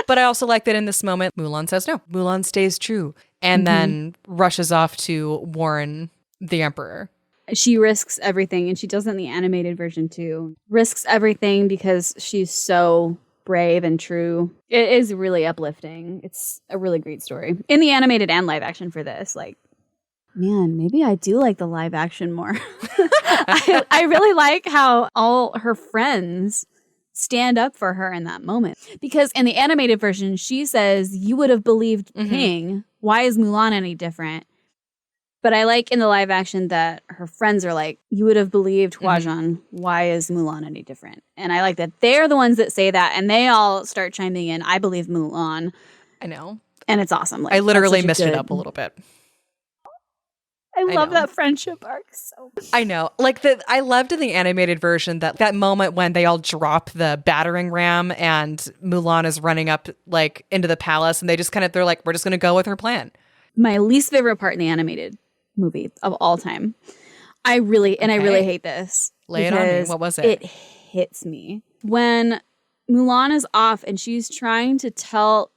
But I also like that in this moment, Mulan says no. Mulan stays true and then rushes off to warn the Emperor. She risks everything, and she does it in the animated version too. Risks everything because she's so brave and true. It is really uplifting. It's a really great story. In the animated and live action for this, like, man, maybe I do like the live action more. I really like how all her friends stand up for her in that moment. Because in the animated version, she says, you would have believed Ping. Why is Mulan any different? But I like in the live action that her friends are like, you would have believed Huazhan. Why is Mulan any different? And I like that they're the ones that say that, and they all start chiming in, I believe Mulan. I know. And it's awesome. Like, I literally messed it up a little bit. I love that friendship arc so much. I know. Like, I loved in the animated version that moment when they all drop the battering ram and Mulan is running up like into the palace, and they just they're like, we're just going to go with her plan. My least favorite part in the animated movie of all time. I really hate this. Lay it on me. What was it? It hits me. When Mulan is off and she's trying to tell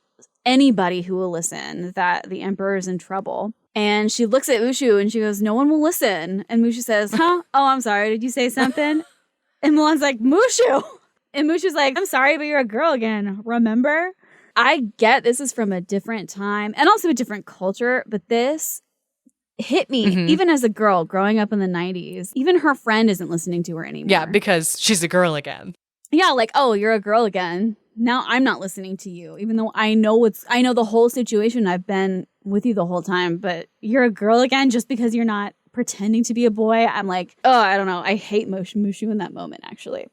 anybody who will listen that the Emperor is in trouble. And she looks at Mushu and she goes, no one will listen. And Mushu says, huh? Oh, I'm sorry. Did you say something? And Mulan's like, Mushu. And Mushu's like, I'm sorry, but you're a girl again. Remember? I get this is from a different time and also a different culture, but this hit me, even as a girl growing up in the 90s. Even her friend isn't listening to her anymore. Yeah, because she's a girl again. Yeah, like, oh, you're a girl again. Now I'm not listening to you, even though I know the whole situation. I've been with you the whole time, but you're a girl again just because you're not pretending to be a boy. I'm like, oh, I don't know. I hate Mushu in that moment, actually.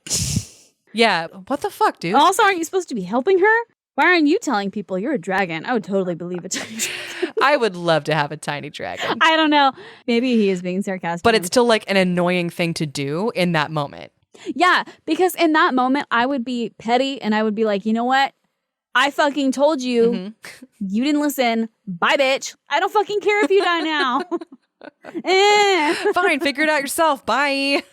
Yeah, what the fuck, dude? Also, aren't you supposed to be helping her? Why aren't you telling people you're a dragon? I would totally believe a tiny dragon. I would love to have a tiny dragon. I don't know. Maybe he is being sarcastic. But it's still like an annoying thing to do in that moment. Yeah, because in that moment, I would be petty and I would be like, you know what? I fucking told you. You didn't listen. Bye, bitch. I don't fucking care if you die now. Fine, figure it out yourself. Bye.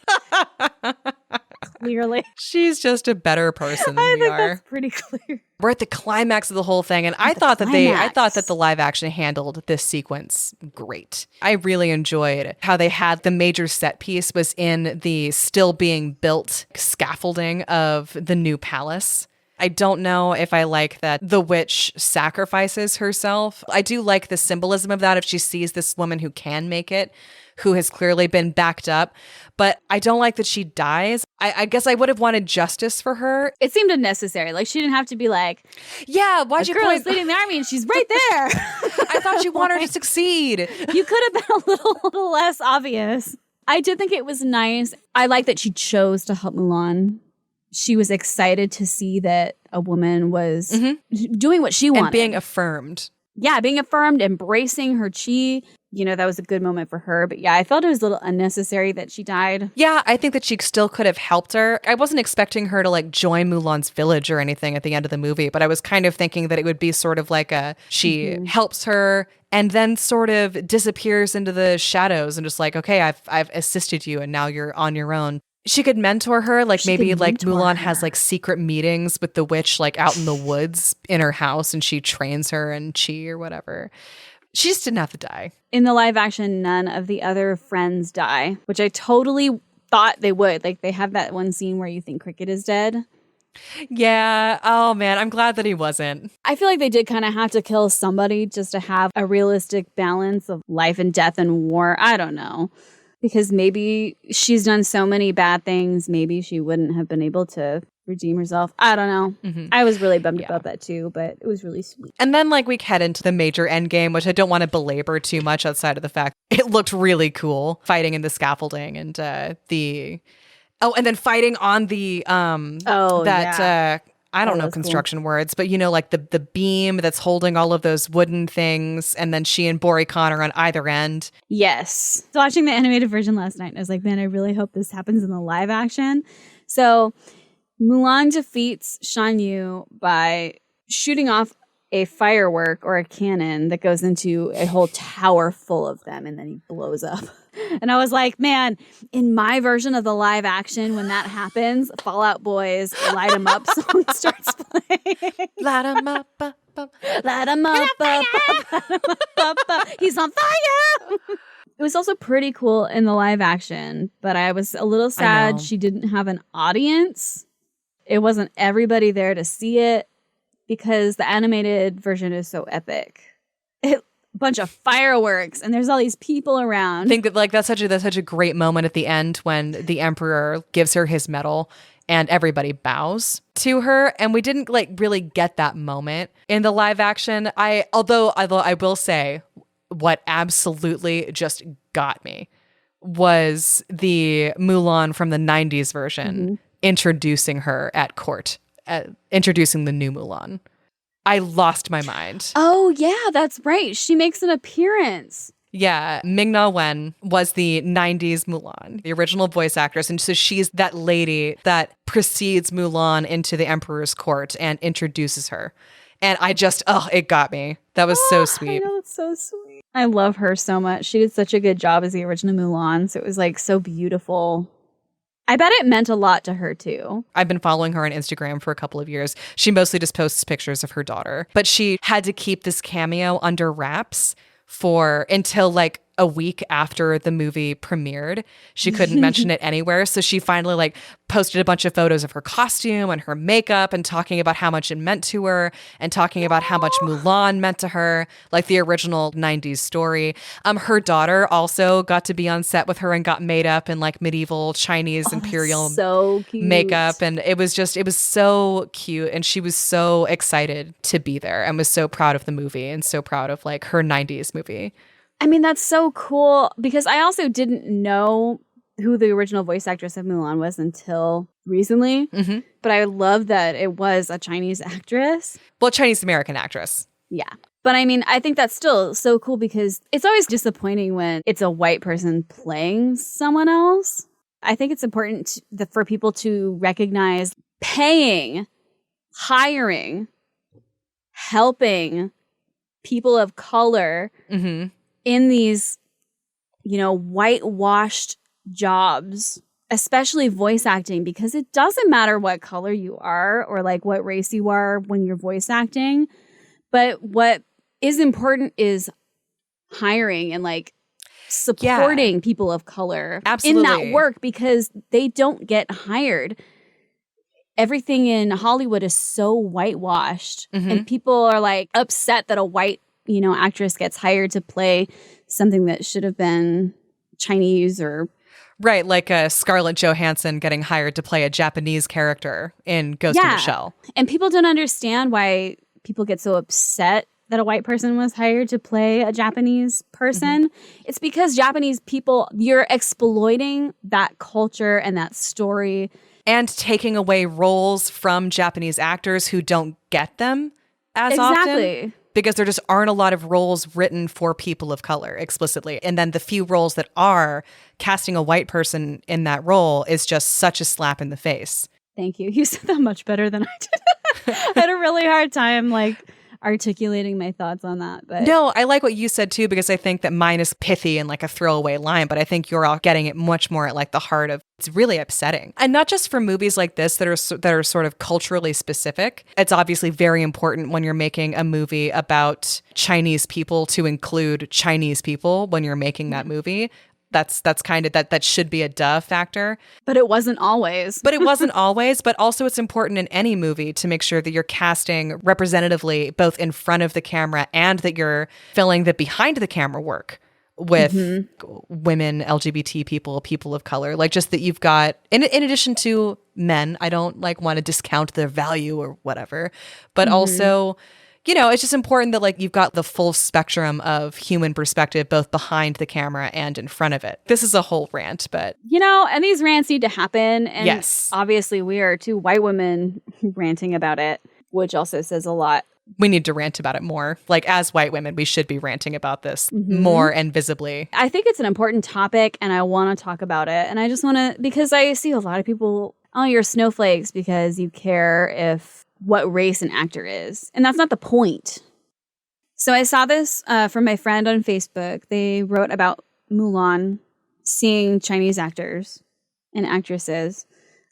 Clearly. She's just a better person than we are. That's pretty clear. We're at the climax of the whole thing, and I thought that the live action handled this sequence great. I really enjoyed how they had the major set piece was in the still being built scaffolding of the new palace. I don't know if I like that the witch sacrifices herself. I do like the symbolism of that if she sees this woman who can make it, who has clearly been backed up. But I don't like that she dies. I guess I would have wanted justice for her. It seemed unnecessary. Like, she didn't have to be like, yeah, why'd you point? Leading the army and she's right there. I thought you wanted her to succeed. You could have been a little less obvious. I did think it was nice. I like that she chose to help Mulan. She was excited to see that a woman was doing what she wanted. And being affirmed. Yeah, being affirmed, embracing her chi. You know, that was a good moment for her. But yeah, I felt it was a little unnecessary that she died. Yeah, I think that she still could have helped her. I wasn't expecting her to like join Mulan's village or anything at the end of the movie, but I was kind of thinking that it would be sort of like she helps her and then sort of disappears into the shadows and just like, okay, I've assisted you and now you're on your own. She could mentor her, like maybe like Mulan has like secret meetings with the witch like out in the woods in her house and she trains her in chi or whatever. She just didn't have to die. In the live action, none of the other friends die, which I totally thought they would. Like, they have that one scene where you think Cricket is dead. Yeah. Oh, man. I'm glad that he wasn't. I feel like they did kind of have to kill somebody just to have a realistic balance of life and death and war. I don't know. Because maybe she's done so many bad things, maybe she wouldn't have been able to redeem herself. I don't know. I was really bummed about that too, but it was really sweet. And then like we head into the major end game, which I don't want to belabor too much outside of the fact it looked really cool fighting in the scaffolding and and then fighting on the I don't know construction words, but you know, like the beam that's holding all of those wooden things, and then she and Bori Khan are on either end. Yes. So watching the animated version last night, and I was like, man, I really hope this happens in the live action. So Mulan defeats Shan Yu by shooting off a firework or a cannon that goes into a whole tower full of them, and then he blows up. And I was like, man, in my version of the live action, when that happens, Fall Out Boy's Light 'Em Up song starts playing. Light 'em up, light 'em up, he's on fire. It was also pretty cool in the live action, but I was a little sad she didn't have an audience. It wasn't everybody there to see it because the animated version is so epic. Bunch of fireworks and there's all these people around. I think that like that's such a great moment at the end when the emperor gives her his medal and everybody bows to her, and we didn't like really get that moment in the live action. Although I will say what absolutely just got me was the Mulan from the 90s version introducing her at court, introducing the new Mulan. I lost my mind. Oh, yeah, that's right. She makes an appearance. Yeah, Ming-Na Wen was the 90s Mulan, the original voice actress. And so she's that lady that precedes Mulan into the emperor's court and introduces her. And I just, it got me. That was so sweet. I know, it's so sweet. I love her so much. She did such a good job as the original Mulan. So it was like so beautiful. I bet it meant a lot to her, too. I've been following her on Instagram for a couple of years. She mostly just posts pictures of her daughter. But she had to keep this cameo under wraps until like a week after the movie premiered. She couldn't mention it anywhere. So she finally like posted a bunch of photos of her costume and her makeup and talking about how much it meant to her and talking about how much Mulan meant to her, like the original 90s story. Her daughter also got to be on set with her and got made up in like medieval Chinese imperial so cute. makeup. And it was so cute. And she was so excited to be there and was so proud of the movie and so proud of like her 90s movie. I mean, that's so cool because I also didn't know who the original voice actress of Mulan was until recently. Mm-hmm. But I love that it was a Chinese actress. Well, Chinese American actress. Yeah. But I mean, I think that's still so cool because it's always disappointing when it's a white person playing someone else. I think it's important for people to recognize paying, hiring, helping people of color in these, whitewashed jobs, especially voice acting, because it doesn't matter what color you are or like what race you are when you're voice acting. But what is important is hiring and like supporting people of color in that work because they don't get hired. Everything in Hollywood is so whitewashed and people are like upset that a white, actress gets hired to play something that should have been Chinese or right, like Scarlett Johansson getting hired to play a Japanese character in Ghost in the Shell. And people don't understand why people get so upset that a white person was hired to play a Japanese person. It's because Japanese people, you're exploiting that culture and that story. And taking away roles from Japanese actors who don't get them as often. Because there just aren't a lot of roles written for people of color explicitly. And then the few roles that are, casting a white person in that role is just such a slap in the face. Thank you. You said that much better than I did. I had a really hard time articulating my thoughts on that. But no, I like what you said too, because I think that mine is pithy and like a throwaway line, but I think you're all getting it much more at like the heart of it's really upsetting. And not just for movies like this that are sort of culturally specific. It's obviously very important when you're making a movie about Chinese people to include Chinese people when you're making that movie. That's kind of that should be a duh factor. But it wasn't always. But also it's important in any movie to make sure that you're casting representatively both in front of the camera and that you're filling the behind the camera work with women, LGBT people of color. Like just that you've got, in addition to men, I don't want to discount their value or whatever, but also... it's just important that you've got the full spectrum of human perspective, both behind the camera and in front of it. This is a whole rant, but... and these rants need to happen. And yes. Obviously, we are two white women ranting about it, which also says a lot. We need to rant about it more. As white women, we should be ranting about this more and visibly. I think it's an important topic, and I want to talk about it. And I just want to... Because I see a lot of people, you're snowflakes because you care if... what race an actor is. And that's not the point. So I saw this from my friend on Facebook. They wrote about Mulan seeing Chinese actors and actresses.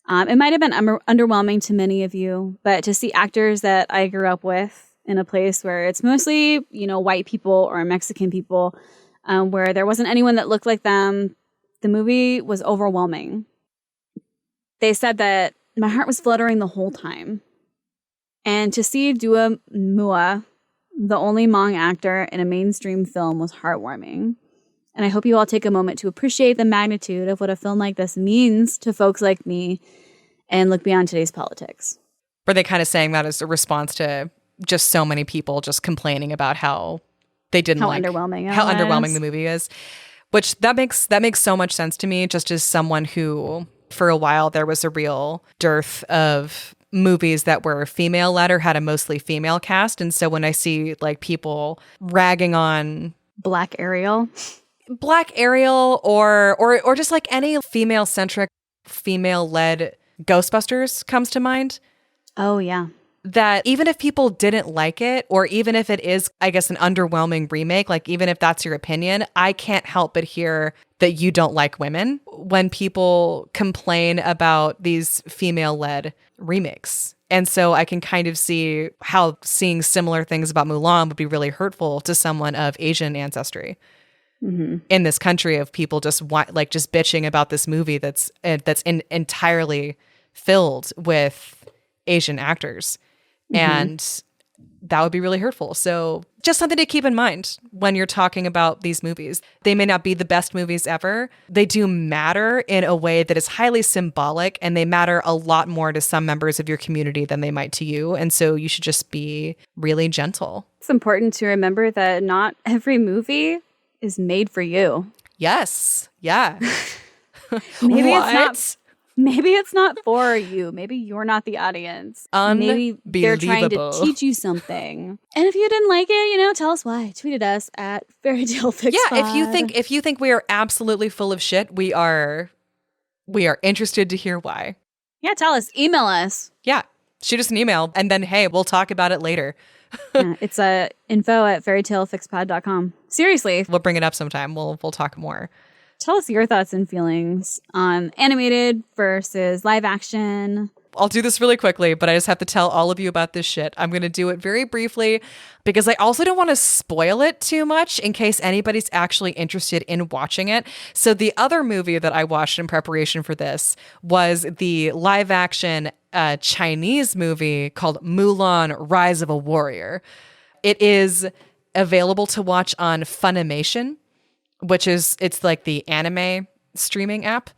It might have been underwhelming to many of you, but to see actors that I grew up with in a place where it's mostly, white people or Mexican people, where there wasn't anyone that looked like them, the movie was overwhelming. They said that my heart was fluttering the whole time. And to see Dua Mua, the only Hmong actor in a mainstream film, was heartwarming. And I hope you all take a moment to appreciate the magnitude of what a film like this means to folks like me and look beyond today's politics. Were they kind of saying that as a response to just so many people just complaining about how they didn't underwhelming the movie is? Which that makes so much sense to me, just as someone who, for a while, there was a real dearth of movies that were female-led or had a mostly female cast. And so when I see people ragging on Black Ariel or just any female-centric, female-led Ghostbusters comes to mind. Oh, yeah. That even if people didn't like it, or even if it is, I guess, an underwhelming remake, even if that's your opinion, I can't help but hear that you don't like women when people complain about these female-led remakes. And so I can kind of see how seeing similar things about Mulan would be really hurtful to someone of Asian ancestry. in this country of people just just bitching about this movie that's entirely filled with Asian actors. And that would be really hurtful. So just something to keep in mind when you're talking about these movies. They may not be the best movies ever. They do matter in a way that is highly symbolic, and they matter a lot more to some members of your community than they might to you. And so you should just be really gentle. It's important to remember that not every movie is made for you. Yes. Yeah. Maybe it's not for you. Maybe you're not the audience. Maybe they're trying to teach you something. And if you didn't like it, tell us why. Tweet at us at FairyTaleFixPod. Yeah, if you think we are absolutely full of shit, we are interested to hear why. Yeah, tell us. Email us. Yeah, shoot us an email, and then hey, we'll talk about it later. It's info@fairytalefixpod.com. Seriously, we'll bring it up sometime. We'll talk more. Tell us your thoughts and feelings on animated versus live action. I'll do this really quickly, but I just have to tell all of you about this shit. I'm going to do it very briefly because I also don't want to spoil it too much in case anybody's actually interested in watching it. So the other movie that I watched in preparation for this was the live action Chinese movie called Mulan, Rise of a Warrior. It is available to watch on Funimation, it's like the anime streaming app.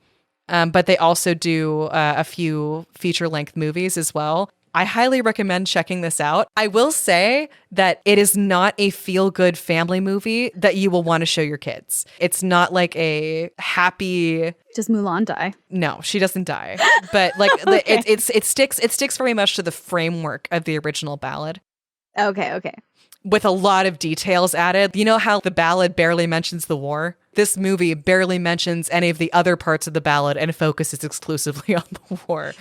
But they also do a few feature-length movies as well. I highly recommend checking this out. I will say that it is not a feel-good family movie that you will want to show your kids. It's not like a happy... Does Mulan die? No, she doesn't die. But Okay. it sticks very much to the framework of the original ballad. Okay. With a lot of details added. You know how the ballad barely mentions the war? This movie barely mentions any of the other parts of the ballad and focuses exclusively on the war.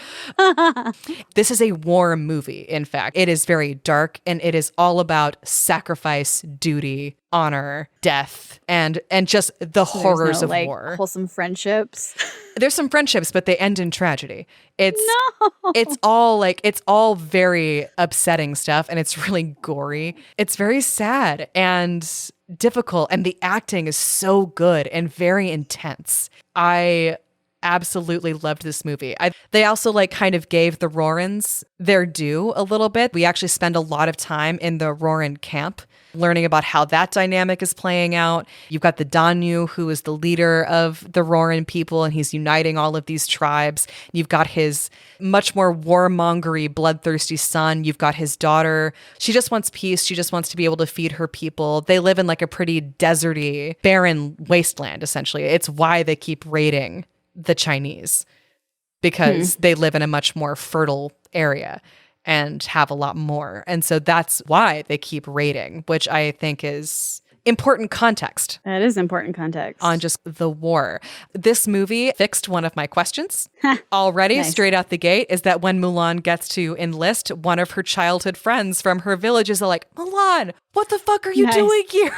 This is a war movie, in fact. It is very dark, and it is all about sacrifice, duty, honor, death, and just the horrors of war. Wholesome friendships. There's some friendships, but they end in tragedy. It's all very upsetting stuff, and it's really gory. It's very sad and difficult, and the acting is so good and very intense. I absolutely loved this movie. They also kind of gave the Rorans their due a little bit. We actually spend a lot of time in the Roran camp learning about how that dynamic is playing out. You've got the Danyu, who is the leader of the Roran people, and he's uniting all of these tribes. You've got his much more warmongery, bloodthirsty son. You've got his daughter. She just wants peace. She just wants to be able to feed her people. They live in a pretty deserty, barren wasteland, essentially. It's why they keep raiding the Chinese, because they live in a much more fertile area and have a lot more. And so that's why they keep raiding, which I think is important context. That is important context. On just the war. This movie fixed one of my questions already. Nice. Straight out the gate is that when Mulan gets to enlist, one of her childhood friends from her village is like, Mulan, what the fuck are you doing here?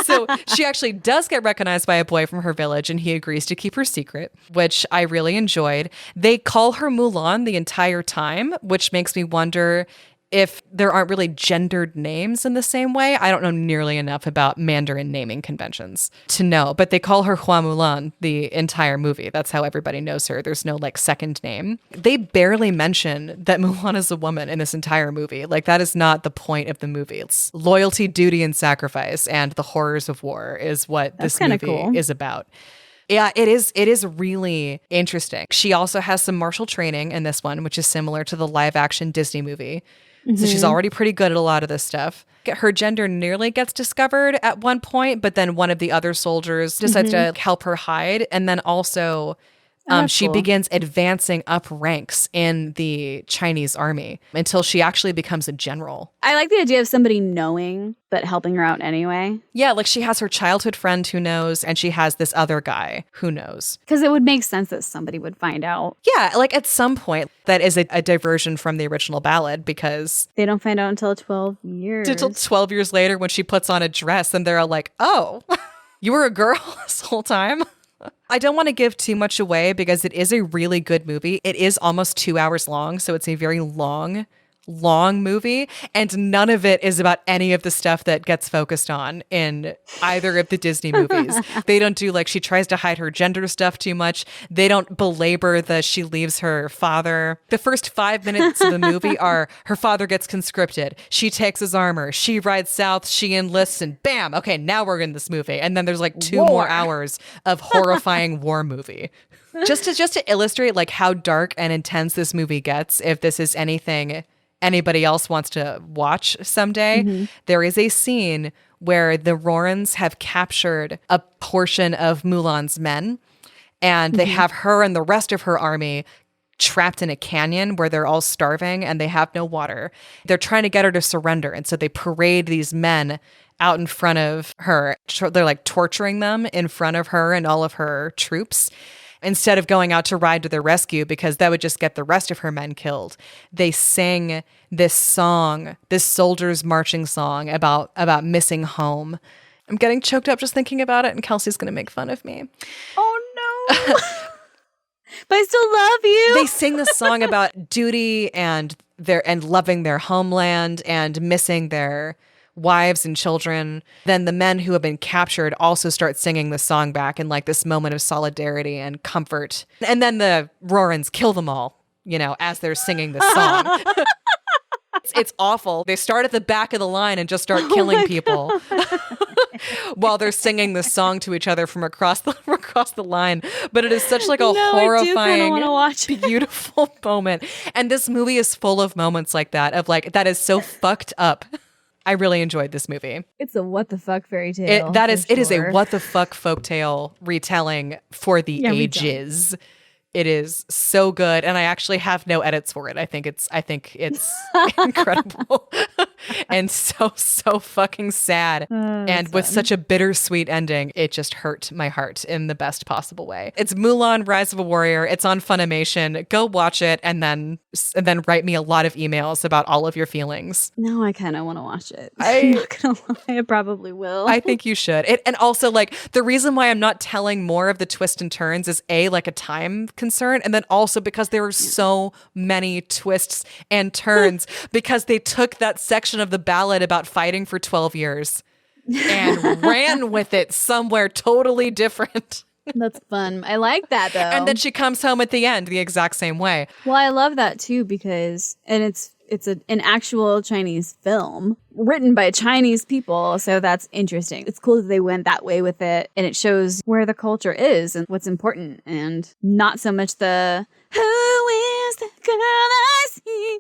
So she actually does get recognized by a boy from her village, and he agrees to keep her secret, which I really enjoyed. They call her Mulan the entire time, which makes me wonder if there aren't really gendered names in the same way. I don't know nearly enough about Mandarin naming conventions to know, but they call her Hua Mulan the entire movie. That's how everybody knows her. There's no second name. They barely mention that Mulan is a woman in this entire movie. That is not the point of the movie. It's loyalty, duty, and sacrifice, and the horrors of war is what this movie is about. Yeah, it is really interesting. She also has some martial training in this one, which is similar to the live action Disney movie. So she's already pretty good at a lot of this stuff. Her gender nearly gets discovered at one point, but then one of the other soldiers decides to help her hide. And then also she begins advancing up ranks in the Chinese army until she actually becomes a general. I like the idea of somebody knowing, but helping her out anyway. Yeah, she has her childhood friend who knows, and she has this other guy who knows. Because it would make sense that somebody would find out. Yeah, at some point, that is a diversion from the original ballad, because... They don't find out until 12 years. Until 12 years later when she puts on a dress, and they're all like, oh, you were a girl this whole time? I don't want to give too much away because it is a really good movie. It is almost 2 hours long, so it's a very long long movie, and none of it is about any of the stuff that gets focused on in either of the Disney movies. They don't do, like, she tries to hide her gender stuff too much. They don't belabor the she leaves her father. The first 5 minutes of the movie are her father gets conscripted. She takes his armor. She rides south. She enlists, and bam, okay, now we're in this movie. And then there's like 2 more hours of horrifying war movie. Just to illustrate like how dark and intense this movie gets, if this is anything anybody else wants to watch someday, there is a scene where the Rorans have captured a portion of Mulan's men, and they have her and the rest of her army trapped in a canyon where they're all starving and they have no water. They're trying to get her to surrender, and so they parade these men out in front of her. They're like torturing them in front of her and all of her troops. Instead of going out to ride to their rescue, because that would just get the rest of her men killed, they sang this song, this soldier's marching song about missing home. I'm getting choked up just thinking about it, and Kelsey's going to make fun of me. Oh, no. But I still love you. They sing this song about duty and loving their homeland and missing their wives and children. Then the men who have been captured also start singing the song back in like this moment of solidarity and comfort. And then the Rorans kill them all, you know, as they're singing the song. It's awful. They start at the back of the line and just start killing people while they're singing the song to each other from across the line. But it is such like a horrifying, beautiful moment. And this movie is full of moments like that, of like, that is so fucked up. I really enjoyed this movie. It's a what the fuck fairy tale. It is a what the fuck folktale retelling for the ages. It is so good, and I actually have no edits for it. I think it's incredible and so fucking sad, and with such a bittersweet ending. It just hurt my heart in the best possible way. It's Mulan: Rise of a Warrior. It's on Funimation. Go watch it, and then write me a lot of emails about all of your feelings. Now I kind of want to watch it. I'm not gonna lie, I probably will. I think you should. And also, like, the reason why I'm not telling more of the twists and turns is like a time concern, and then also because there are so many twists and turns because they took that section of the ballad about fighting for 12 years and ran with it somewhere totally different. That's fun. I like that, though. And then she comes home at the end the exact same way. Well, I love that too, because it's an actual Chinese film written by Chinese people, so that's interesting. It's cool that they went that way with it, and it shows where the culture is and what's important, and not so much the "Who is the girl I see?"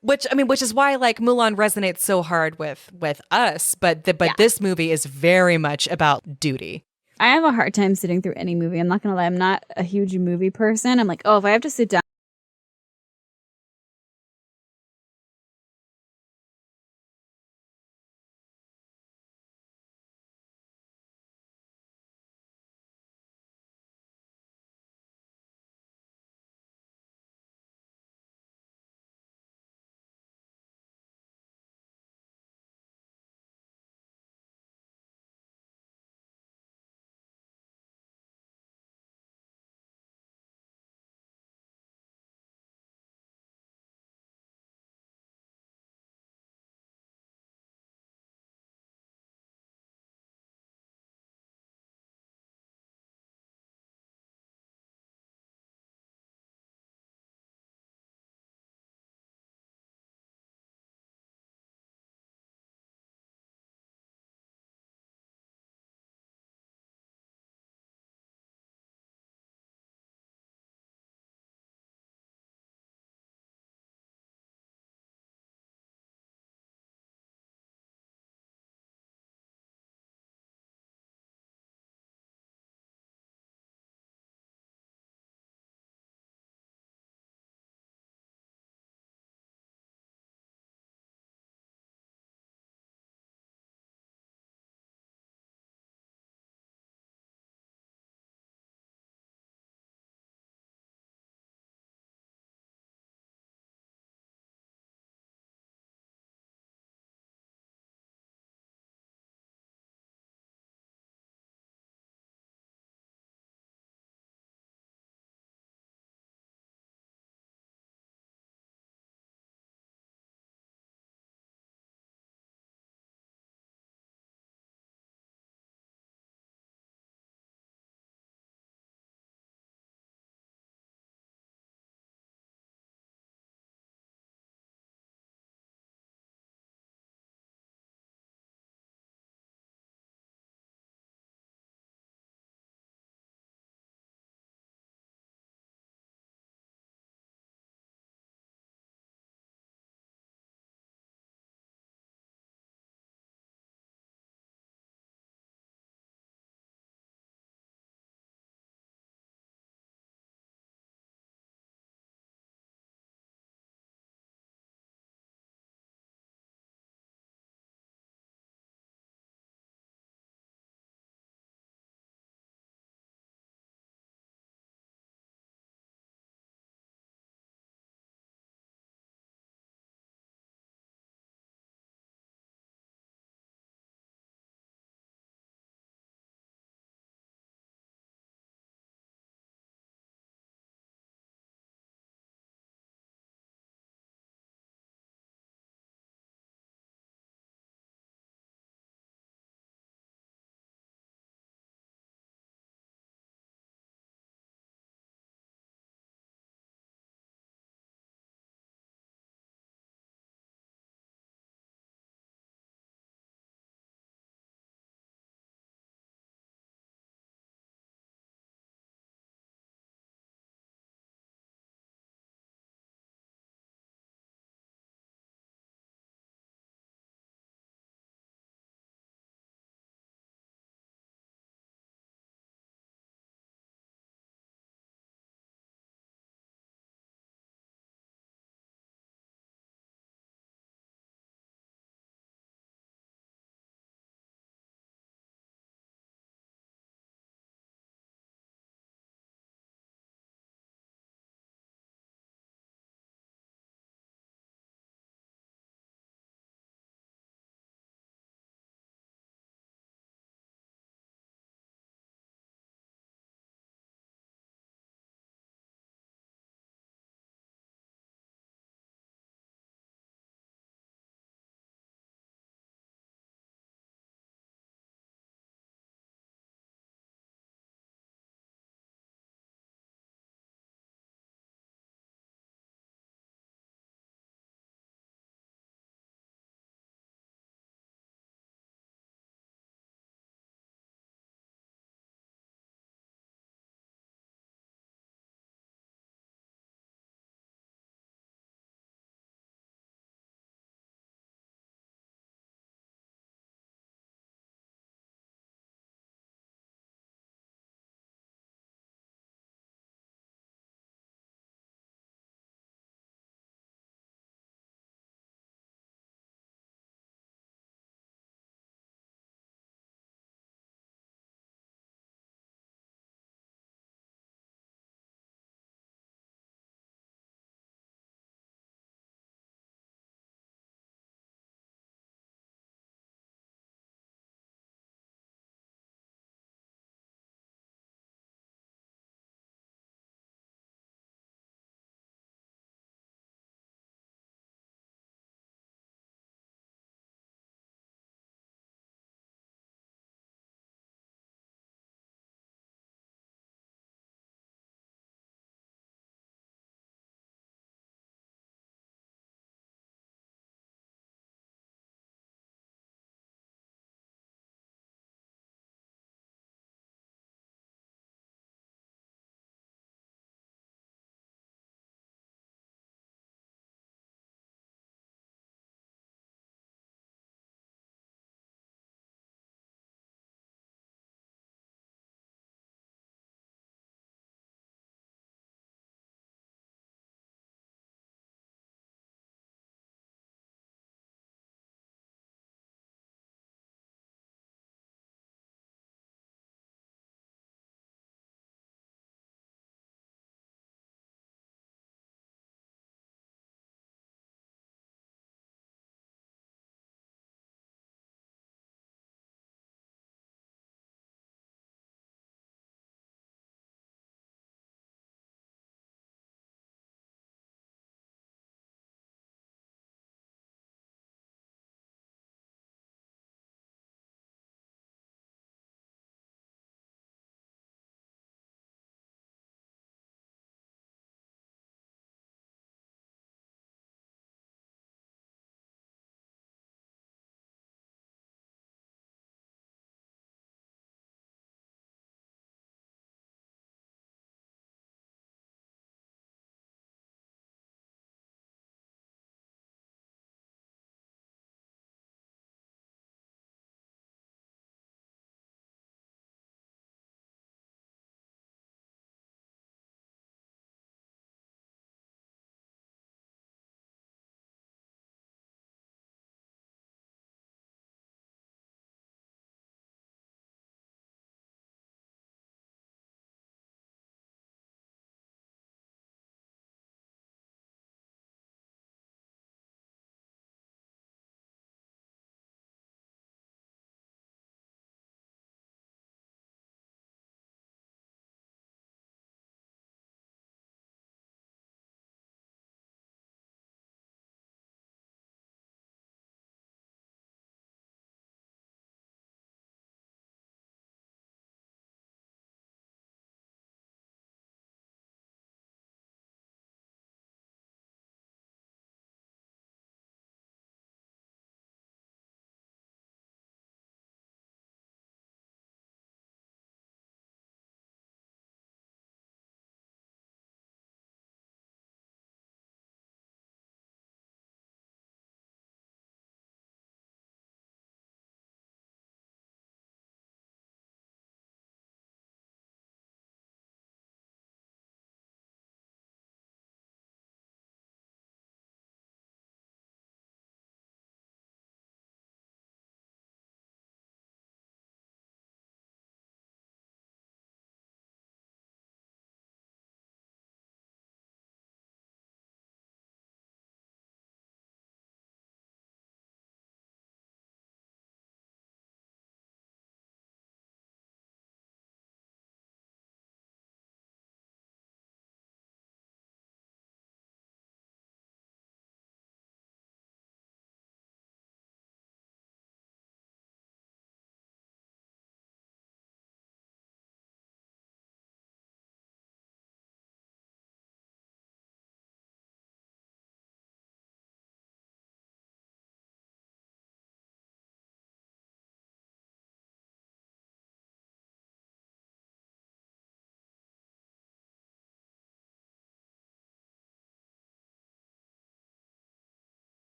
Which is why like Mulan resonates so hard with us, but this movie is very much about duty. I have a hard time sitting through any movie. I'm not gonna lie, I'm not a huge movie person. I'm like, oh, if I have to sit down